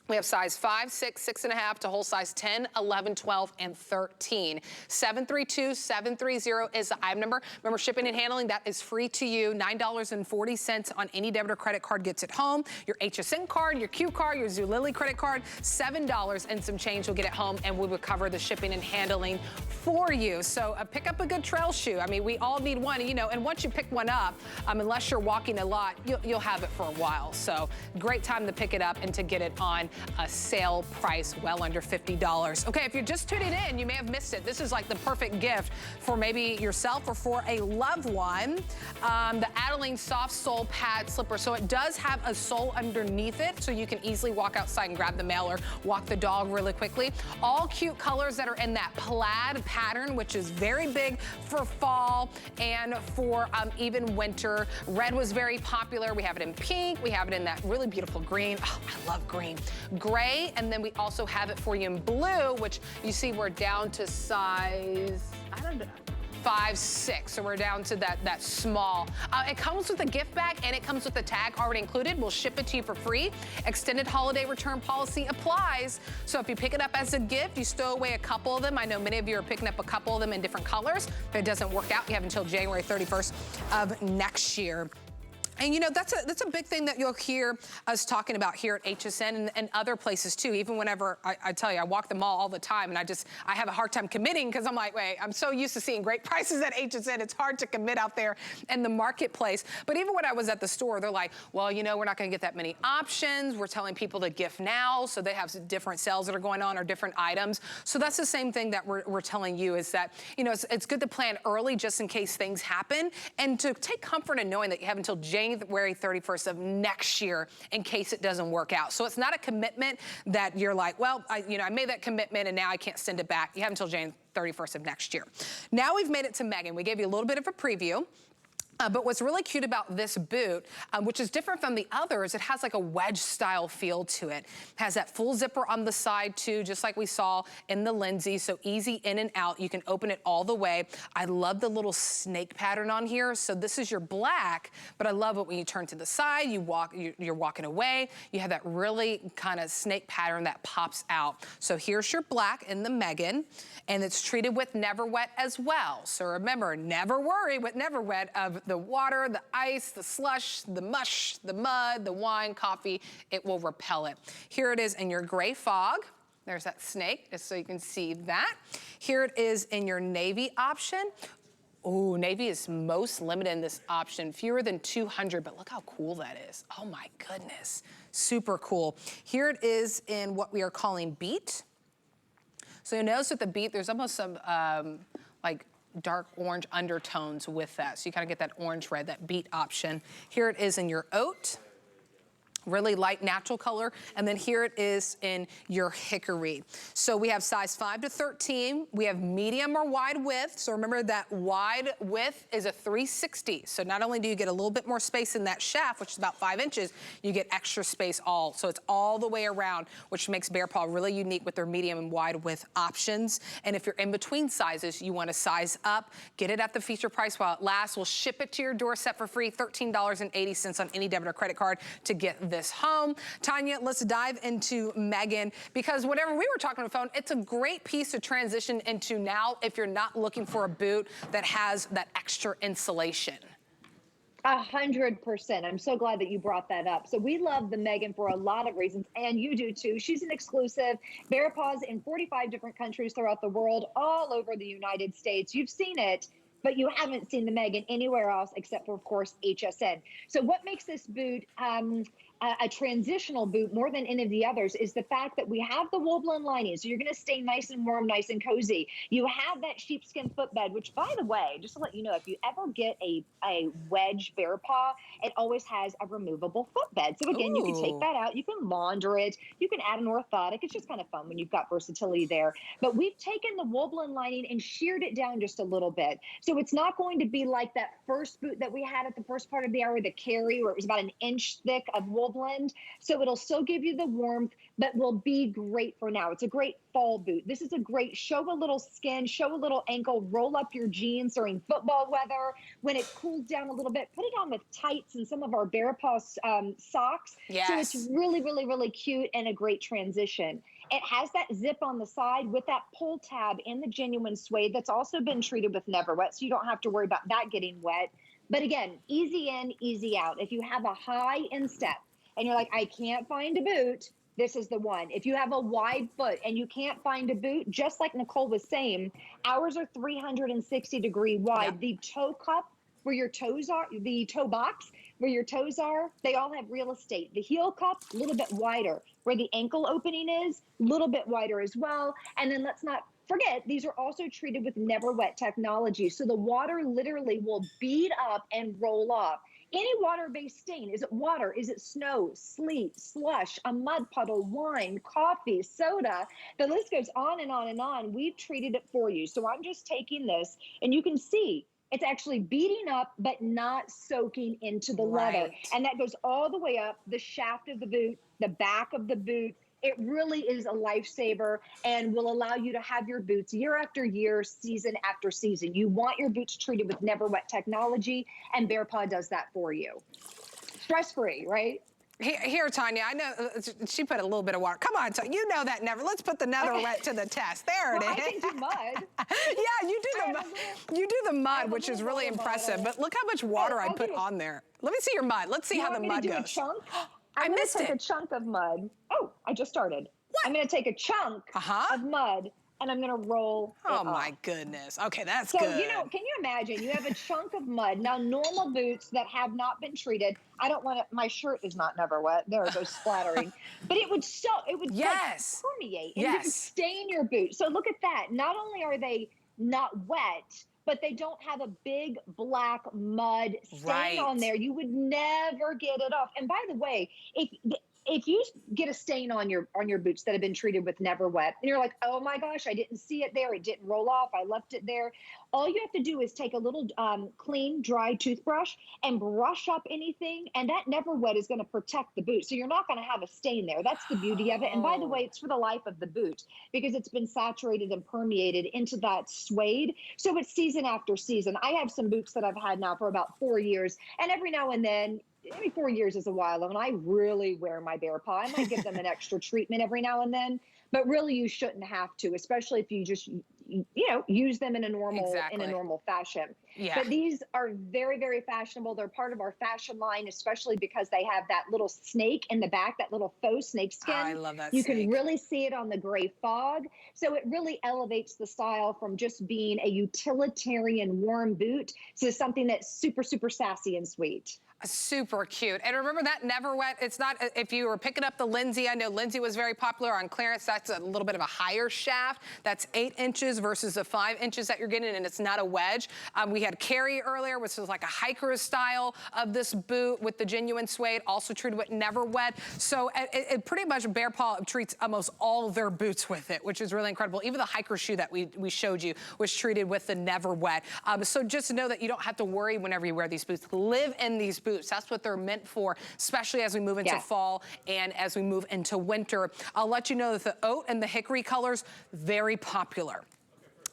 We have size 5, 6, 6.5 to whole size 10, 11, 12, and 13. 732-730 is the item number. Remember, shipping and handling, that is free to you. $9.40 on any debit or credit card gets it home. Your HSN card, your Q card, your Zulily credit card, $7 and some change will get it home, and we will cover the shipping and handling for you. So pick up a good trail shoe. I mean, we all need one, you know, and once you pick one up, unless you're walking a lot, you'll have it for a while. So great time to pick it up and to get it on a sale price, well under $50. Okay, if you're just tuning in, you may have missed it. This is like the perfect gift for maybe yourself or for a loved one. The Adeline soft sole pad slipper. So it does have a sole underneath it, so you can easily walk outside and grab the mail or walk the dog really quickly. All cute colors that are in that plaid pattern, which is very big for fall and for even winter. Red was very popular. We have it in pink. We have it in that really beautiful green. Oh, I love green. Gray, and then we also have it for you in blue, which you see we're down to size, I don't know, 5, 6, so we're down to that small. It comes with a gift bag and it comes with the tag already included. We'll ship it to you for free. Extended holiday return policy applies. So if you pick it up as a gift, you stow away a couple of them. I know many of you are picking up a couple of them in different colors. If it doesn't work out, you have until January 31st of next year. And you know, that's a big thing that you'll hear us talking about here at HSN and other places too. Even whenever, I tell you, I walk the mall all the time and I have a hard time committing because I'm like, wait, I'm so used to seeing great prices at HSN. It's hard to commit out there in the marketplace. But even when I was at the store, they're like, well, you know, we're not gonna get that many options. We're telling people to gift now. So they have different sales that are going on or different items. So that's the same thing that we're telling you is that, you know, it's good to plan early just in case things happen and to take comfort in knowing that you have until January 31st of next year in case it doesn't work out. So it's not a commitment that you're like, well, I made that commitment and now I can't send it back. You have until January 31st of next year. Now we've made it to Megan. We gave you a little bit of a preview. But what's really cute about this boot, which is different from the others, it has like a wedge style feel to it. It has that full zipper on the side too, just like we saw in the Lindsay, so easy in and out. You can open it all the way. I love the little snake pattern on here. So this is your black, but I love it when you turn to the side, you're walking away, you have that really kind of snake pattern that pops out. So here's your black in the Megan, and it's treated with Never Wet as well. So remember, never worry with Never Wet of the water, the ice, the slush, the mush, the mud, the wine, coffee, it will repel it. Here it is in your gray fog. There's that snake, just so you can see that. Here it is in your navy option. Oh, navy is most limited in this option, fewer than 200, but look how cool that is. Oh my goodness, super cool. Here it is in what we are calling beet. So you'll notice with the beet, there's almost some like dark orange undertones with that. So you kind of get that orange red, that beet option. Here it is in your oat. Really light natural color, and then here it is in your hickory. So we have size 5 to 13. We have medium or wide width. So remember that wide width is a 360. So not only do you get a little bit more space in that shaft, which is about 5 inches, you get extra space so it's all the way around, which makes BEARPAW really unique with their medium and wide width options. And if you're in between sizes, you want to size up, get it at the feature price while it lasts. We'll ship it to your doorstep for free, $13.80 on any debit or credit card to get this home. Tanya, let's dive into Megan, because whenever we were talking on the phone, it's a great piece to transition into now if you're not looking for a boot that has that extra insulation. 100%. I'm so glad that you brought that up. So we love the Megan for a lot of reasons, and you do too. She's an exclusive. BEARPAW's in 45 different countries throughout the world, all over the United States. You've seen it, but you haven't seen the Megan anywhere else except for, of course, HSN. So what makes this boot a transitional boot more than any of the others is the fact that we have the wool blend lining. So you're going to stay nice and warm, nice and cozy. You have that sheepskin footbed, which, by the way, just to let you know, if you ever get a wedge BEARPAW, it always has a removable footbed. So again, you can take that out, you can launder it, you can add an orthotic. It's just kind of fun when you've got versatility there. But we've taken the wool blend lining and sheared it down just a little bit. So it's not going to be like that first boot that we had at the first part of the hour, the Carrie, where it was about an inch thick of wool blend. So it'll still give you the warmth, but will be great for now. It's a great fall boot. This is a great show a little skin, show a little ankle, roll up your jeans during football weather. When it cools down a little bit, put it on with tights and some of our BEARPAW socks. Yes. So it's really, really, really cute and a great transition. It has that zip on the side with that pull tab in the genuine suede that's also been treated with Never Wet, so you don't have to worry about that getting wet. But again, easy in, easy out. If you have a high instep and you're like, I can't find a boot, this is the one. If you have a wide foot and you can't find a boot, just like Nicole was saying, ours are 360-degree wide. Yep. The toe cup where your toes are, the toe box where your toes are, they all have real estate. The heel cup, a little bit wider. Where the ankle opening is, a little bit wider as well. And then let's not forget, these are also treated with Never Wet technology. So the water literally will bead up and roll off. Any water-based stain, is it water, is it snow, sleet, slush, a mud puddle, wine, coffee, soda, the list goes on and on and on. We've treated it for you. So I'm just taking this and you can see it's actually beading up, but not soaking into the leather. And that goes all the way up the shaft of the boot, the back of the boot. It really is a lifesaver and will allow you to have your boots year after year, season after season. You want your boots treated with Never Wet technology, and BEARPAW does that for you. Stress-free, right? Here, Tanya, I know she put a little bit of water. Come on, Tanya, you know that Never. Let's put the Never Wet to the test. There it is. I can do mud. Yeah, you do the mud, which is really impressive. But look how much water I put on there. Let me see your mud. Let's see how the mud goes. A chunk? I missed it. I'm going to take a chunk of mud. Oh, I just started. What? I'm going to take a chunk of mud and I'm going to roll it off. My goodness. Okay, that's so, good. So, you know, can you imagine? You have a chunk of mud. Now, normal boots that have not been treated, I don't want it, my shirt is not Never Wet. There it goes splattering. But it would like, permeate and you can stain your boot. So look at that. Not only are they not wet, but they don't have a big black mud stain on there. You would never get it off. And by the way, if you get a stain on your boots that have been treated with Never Wet, and you're like, oh my gosh, I didn't see it there, it didn't roll off, I left it there. All you have to do is take a little clean, dry toothbrush and brush up anything, and that Never Wet is going to protect the boot. So you're not going to have a stain there. That's the beauty of it. And by the way, it's for the life of the boot because it's been saturated and permeated into that suede. So it's season after season. I have some boots that I've had now for about 4 years, and every now and then, maybe 4 years is a while, and I really wear my BEARPAW. I might give them an extra treatment every now and then, but really you shouldn't have to, especially if you just, use them in a normal fashion. Yeah. But these are very, very fashionable. They're part of our fashion line, especially because they have that little snake in the back, that little faux snake skin. I love that You snake. can really see it on the gray fog. So it really elevates the style from just being a utilitarian warm boot to something that's super, super sassy and sweet. Super cute. And remember that Never Wet, it's not, if you were picking up the Lindsay, I know Lindsay was very popular on clearance. That's a little bit of a higher shaft. That's 8 inches versus the 5 inches that you're getting, and it's not a wedge. We had Callie earlier, which was like a hiker style of this boot with the genuine suede, also treated with Never Wet. So it pretty much BEARPAW treats almost all their boots with it, which is really incredible. Even the hiker shoe that we showed you was treated with the Never Wet. So just know that you don't have to worry whenever you wear these boots. Live in these boots. That's what they're meant for, especially as we move into fall and as we move into winter. I'll let you know that the oat and the hickory colors, very popular.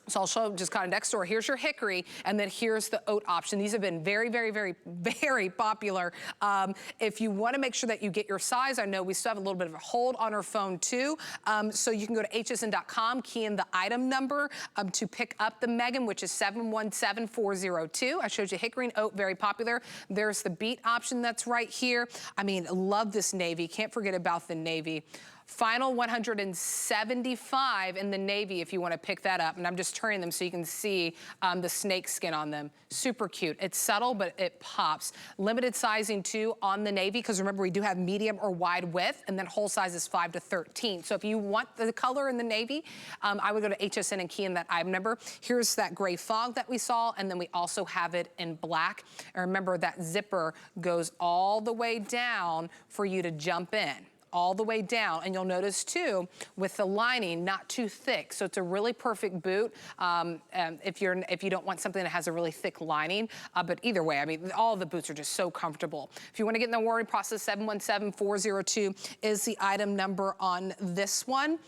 So I'll show just kind of next door. Here's your hickory, and then here's the oat option. These have been very, very, very, very popular. If you want to make sure that you get your size, I know we still have a little bit of a hold on our phone too. So you can go to hsn.com, key in the item number to pick up the Megan, which is 717402. I showed you hickory and oat, very popular. There's the beat option that's right here. I mean, love this navy. Can't forget about the navy. Final 175 in the navy if you want to pick that up. And I'm just turning them so you can see the snake skin on them. Super cute. It's subtle, but it pops. Limited sizing too on the navy, because remember we do have medium or wide width, and then whole size is 5 to 13. So if you want the color in the navy, I would go to HSN and key in that item number. Here's that gray fog that we saw, and then we also have it in black. And remember that zipper goes all the way down for you to jump in. all the way down. And you'll notice too, with the lining, not too thick. So it's a really perfect boot if you don't want something that has a really thick lining. But either way, I mean, all the boots are just so comfortable. If you want to get in the ordering process, 717-402 is the item number on this one.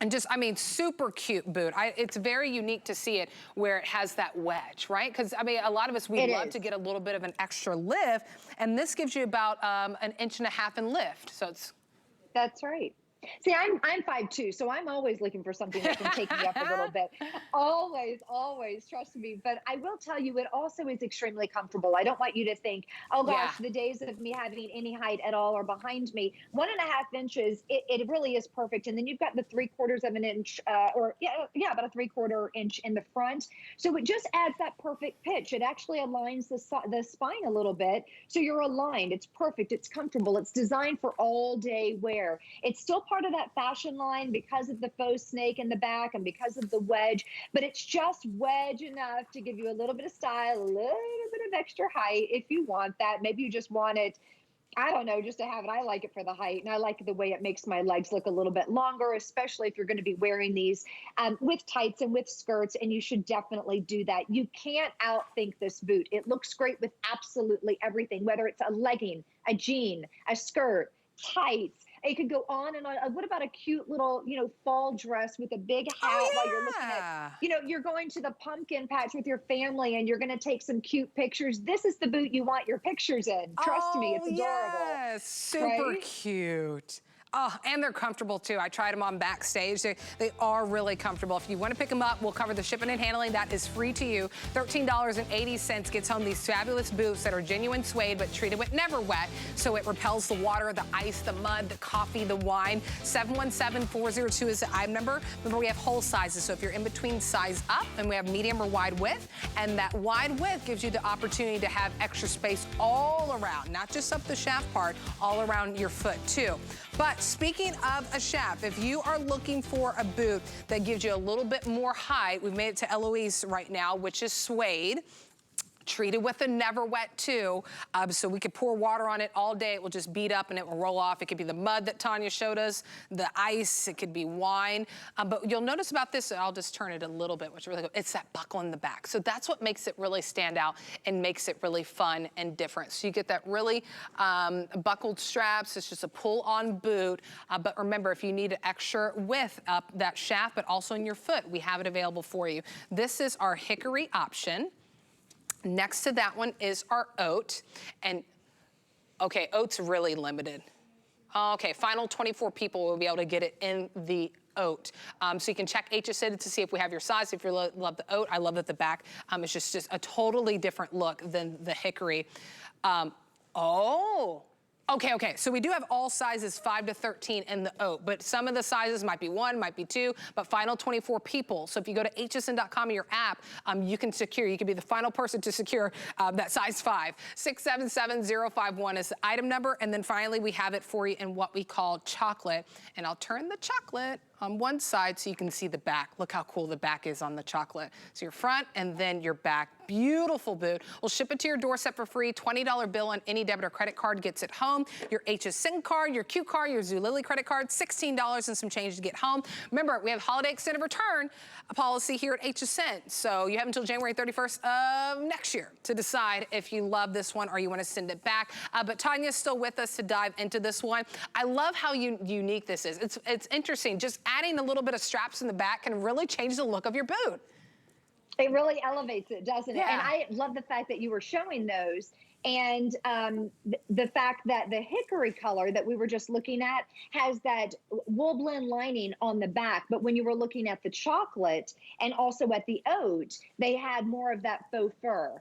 And just, I mean, super cute boot. It's very unique to see it where it has that wedge, right? Because, I mean, a lot of us, we love to get a little bit of an extra lift, and this gives you about 1.5 inches in lift. So it's... That's right. See, I'm 5'2", so I'm always looking for something that can take me up a little bit. Always, always, trust me. But I will tell you, it also is extremely comfortable. I don't want you to think, oh gosh, the days of me having any height at all are behind me. 1.5 inches, it really is perfect. And then you've got the 3/4 of an inch, about a 3/4 inch in the front. So it just adds that perfect pitch. It actually aligns the spine a little bit, so you're aligned. It's perfect. It's comfortable. It's designed for all day wear. It's still part of that fashion line because of the faux snake in the back and because of the wedge, but it's just wedge enough to give you a little bit of style, a little bit of extra height if you want that. Maybe you just want it, I don't know, just to have it. I like it for the height, and I like the way it makes my legs look a little bit longer, especially if you're going to be wearing these with tights and with skirts, and you should definitely do that. You can't outthink this boot. It looks great with absolutely everything, whether it's a legging, a jean, a skirt, tights. It could go on and on. What about a cute little, fall dress with a big hat while you're looking at, you're going to the pumpkin patch with your family and you're going to take some cute pictures. This is the boot you want your pictures in. Trust me, it's adorable. Yes, super cute. Oh, and they're comfortable too. I tried them on backstage. They are really comfortable. If you want to pick them up, we'll cover the shipping and handling. That is free to you. $13.80 gets home these fabulous boots that are genuine suede but treated with never wet, so it repels the water, the ice, the mud, the coffee, the wine. 717-402 is the item number. Remember, we have whole sizes, so if you're in between, size up, and we have medium or wide width, and that wide width gives you the opportunity to have extra space all around, not just up the shaft part, all around your foot too. But speaking of a shaft, if you are looking for a boot that gives you a little bit more height, we've made it to Alyce right now, which is suede. Treated with a never wet too, so we could pour water on it all day. It will just beat up and it will roll off. It could be the mud that Tanya showed us, the ice, it could be wine. But you'll notice about this, I'll just turn it a little bit, which is really good. It's that buckle in the back. So that's what makes it really stand out and makes it really fun and different. So you get that really buckled straps. It's just a pull-on boot. But remember, if you need an extra width up that shaft, but also in your foot, we have it available for you. This is our hickory option. Next to that one is our oat, and okay, oat's really limited. Okay, final 24 people will be able to get it in the oat. So you can check HSN to see if we have your size. If you love the oat, I love that the back is just a totally different look than the hickory. Okay, so we do have all sizes 5 to 13 in the oat, but some of the sizes might be 1, might be 2, but final 24 people. So if you go to hsn.com in your app, you can be the final person to secure that size 5. 677051 is the item number, and then finally we have it for you in what we call chocolate. And I'll turn the chocolate on one side so you can see the back. Look how cool the back is on the chocolate. So your front and then your back. Beautiful boot. We'll ship it to your doorstep for free. $20 bill on any debit or credit card gets it home. Your HSN card, your Q card, your Zulily credit card, $16 and some change to get home. Remember, we have holiday extended return policy here at HSN. So you have until January 31st of next year to decide if you love this one or you want to send it back. But Tanya's still with us to dive into this one. I love how unique this is. It's interesting. Just adding a little bit of straps in the back can really change the look of your boot. It really elevates it, doesn't it? Yeah. And I love the fact that you were showing those. And the fact that the hickory color that we were just looking at has that wool blend lining on the back. But when you were looking at the chocolate and also at the oat, they had more of that faux fur.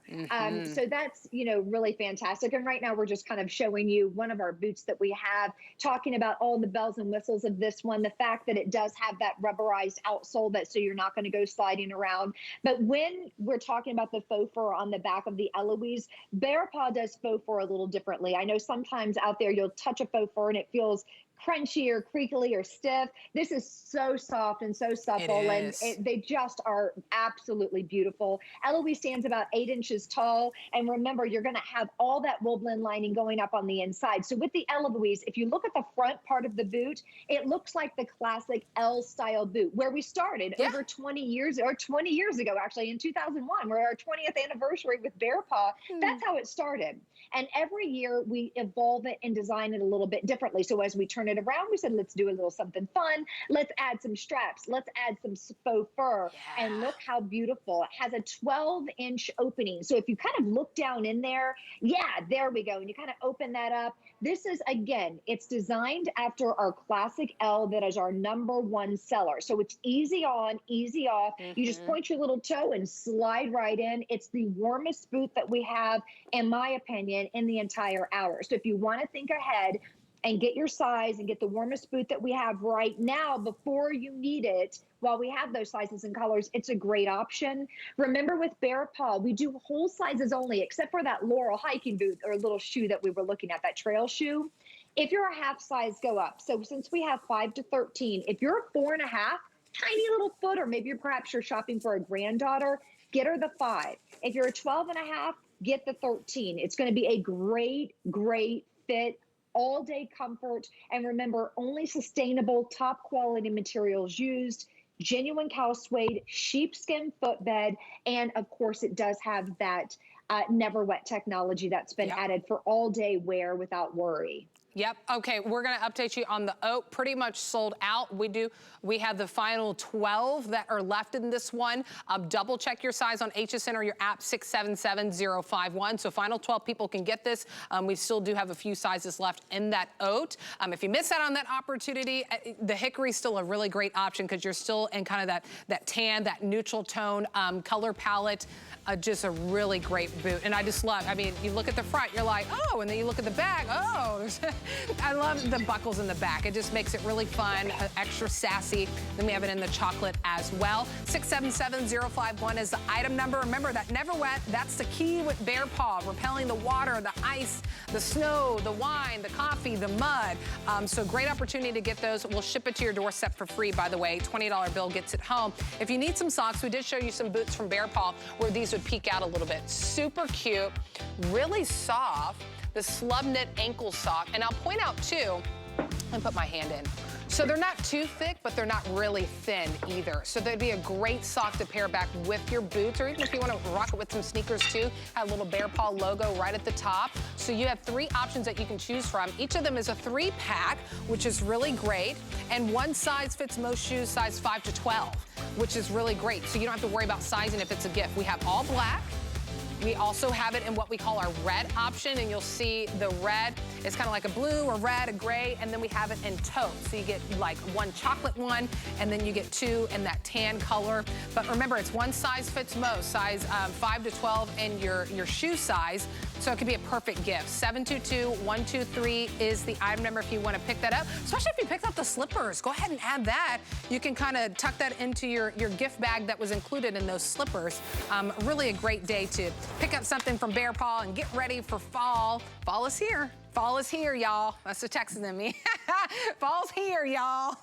So that's, really fantastic. And right now we're just kind of showing you one of our boots that we have, talking about all the bells and whistles of this one, the fact that it does have that rubberized outsole so you're not going to go sliding around. But when we're talking about the faux fur on the back of the Alyce, BEARPAW does faux fur a little differently. I know sometimes out there you'll touch a faux fur and it feels crunchy or creakly or stiff. This is so soft and so supple, and they just are absolutely beautiful. Eloise stands about 8 inches tall, and remember, you're going to have all that wool blend lining going up on the inside. So with the Eloise, if you look at the front part of the boot, it looks like the classic L-style boot, where we started over 20 years ago, actually in 2001, we're our 20th anniversary with BEARPAW. That's how it started. And every year we evolve it and design it a little bit differently. So as we turn it around, we said, let's do a little something fun. Let's add some straps. Let's add some faux fur. And look how beautiful. It has a 12-inch opening. So if you kind of look down in there, there we go. And you kind of open that up. This is, again, it's designed after our classic L that is our #1 seller. So it's easy on, easy off. You just point your little toe and slide right in. It's the warmest boot that we have, in my opinion, in the entire hour. So if you want to think ahead and get your size and get the warmest boot that we have right now before you need it, while we have those sizes and colors, it's a great option. Remember, with BEARPAW, we do whole sizes only, except for that Laurel hiking boot or little shoe that we were looking at, that trail shoe. If you're a half size, go up. So since we have 5 to 13, if you're a 4.5, tiny little foot, or maybe perhaps you're shopping for a granddaughter, get her the 5. If you're a 12.5, get the 13. It's going to be a great, great fit, all day comfort. And remember, only sustainable, top quality materials used, genuine cow suede, sheepskin footbed. And of course, it does have that never wet technology that's been added for all day wear without worry. Yep. Okay, we're going to update you on the oak. Pretty much sold out. We have the final 12 that are left in this one. Double check your size on HSN or your app, 677051. So final 12 people can get this. We still do have a few sizes left in that oat. If you miss out on that opportunity, the hickory is still a really great option because you're still in kind of that tan, that neutral tone color palette. Just a really great boot. And I just love, I mean, you look at the front, you're like, oh, and then you look at the back, oh, I love the buckles in the back. It just makes it really fun, extra sassy. Then we have it in the chocolate as well. 677051 is the item number. Remember, that never wet, that's the key with BEARPAW, repelling the water, the ice, the snow, the wine, the coffee, the mud. So great opportunity to get those. We'll ship it to your doorstep for free, by the way. $20 bill gets it home. If you need some socks, we did show you some boots from BEARPAW where these would peek out a little bit. Super cute, really soft. The slub knit ankle sock. And I'll point out too, and put my hand in. So they're not too thick, but they're not really thin either. So they'd be a great sock to pair back with your boots, or even if you want to rock it with some sneakers too, have a little BEARPAW logo right at the top. So you have 3 options that you can choose from. Each of them is a 3-pack, which is really great. And one size fits most shoes, size 5 to 12, which is really great. So you don't have to worry about sizing if it's a gift. We have all black. We also have it in what we call our red option, and you'll see the red is kind of like a blue or red, a gray, and then we have it in taupe. So you get like one chocolate one, and then you get 2 in that tan color. But remember, it's one size fits most, size 5 to 12 in your shoe size. So it could be a perfect gift. 722123 is the item number if you want to pick that up, especially if you picked up the slippers. Go ahead and add that. You can kind of tuck that into your gift bag that was included in those slippers. Really a great day to pick up something from BEARPAW and get ready for fall. Fall is here. Fall is here, y'all. That's the Texan in me. Fall's here, y'all.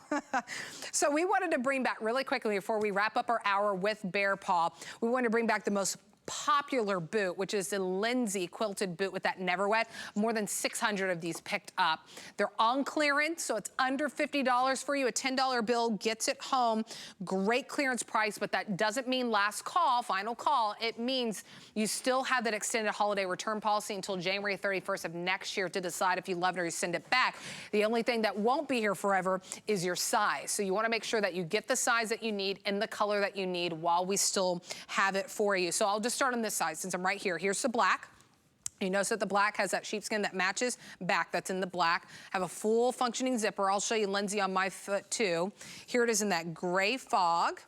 So we wanted to bring back really quickly before we wrap up our hour with BEARPAW, we wanted to bring back the most popular boot, which is the Lindsay quilted boot with that never wet. More than 600 of these picked up. They're on clearance, so it's under $50 for you. A $10 bill gets it home. Great clearance price, but that doesn't mean last call, final call. It means you still have that extended holiday return policy until January 31st of next year to decide if you love it or you send it back. The only thing that won't be here forever is your size. So you want to make sure that you get the size that you need in the color that you need while we still have it for you. So I'll just start on this side since I'm right here. Here's the black. You notice that the black has that sheepskin that matches back. That's in the black. Have a full functioning zipper. I'll show you Lindsay on my foot too. Here it is in that gray fog.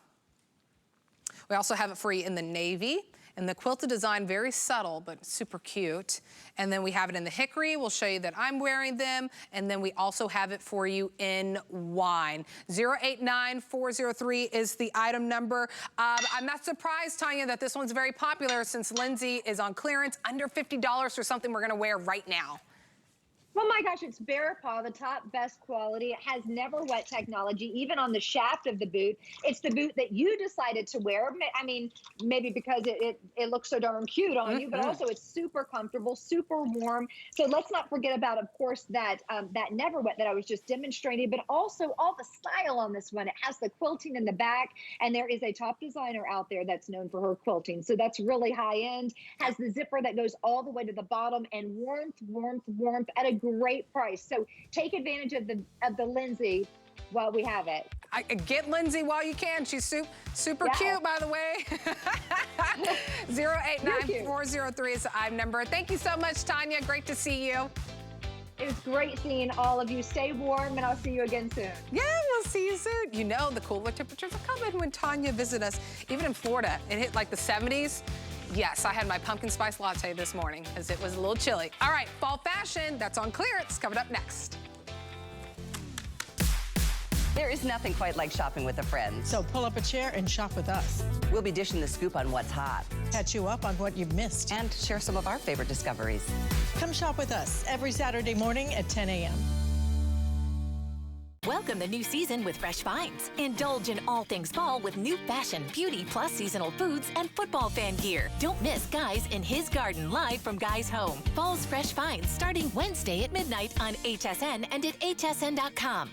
We also have it for you in the navy. And the quilted design, very subtle, but super cute. And then we have it in the hickory. We'll show you that I'm wearing them. And then we also have it for you in wine. 089403 is the item number. I'm not surprised, Tanya, that this one's very popular since Lindsay is on clearance, under $50 for something we're gonna wear right now. Oh my gosh, it's BEARPAW, the top best quality. It has never wet technology, even on the shaft of the boot. It's the boot that you decided to wear. I mean, maybe because it looks so darn cute on you, but also it's super comfortable, super warm. So let's not forget about, of course, that that never wet that I was just demonstrating, but also all the style on this one. It has the quilting in the back, and there is a top designer out there that's known for her quilting. So that's really high end. Has the zipper that goes all the way to the bottom, and warmth, warmth, warmth at a great price. So take advantage of the Lindsay while we have it. Get Lindsay while you can. She's super cute, by the way. 089403 is the IM number. Thank you so much, Tanya. Great to see you. It's great seeing all of you. Stay warm, and I'll see you again soon. Yeah, we'll see you soon. You know the cooler temperatures are coming when Tanya visits us. Even in Florida, it hit like the 70s. Yes, I had my pumpkin spice latte this morning because it was a little chilly. All right, fall fashion, that's on clearance, coming up next. There is nothing quite like shopping with a friend. So pull up a chair and shop with us. We'll be dishing the scoop on what's hot. Catch you up on what you've missed. And share some of our favorite discoveries. Come shop with us every Saturday morning at 10 a.m. Welcome the new season with Fresh Finds. Indulge in all things fall with new fashion, beauty, plus seasonal foods and football fan gear. Don't miss Guys in His Garden live from Guy's Home. Fall's Fresh Finds starting Wednesday at midnight on HSN and at hsn.com.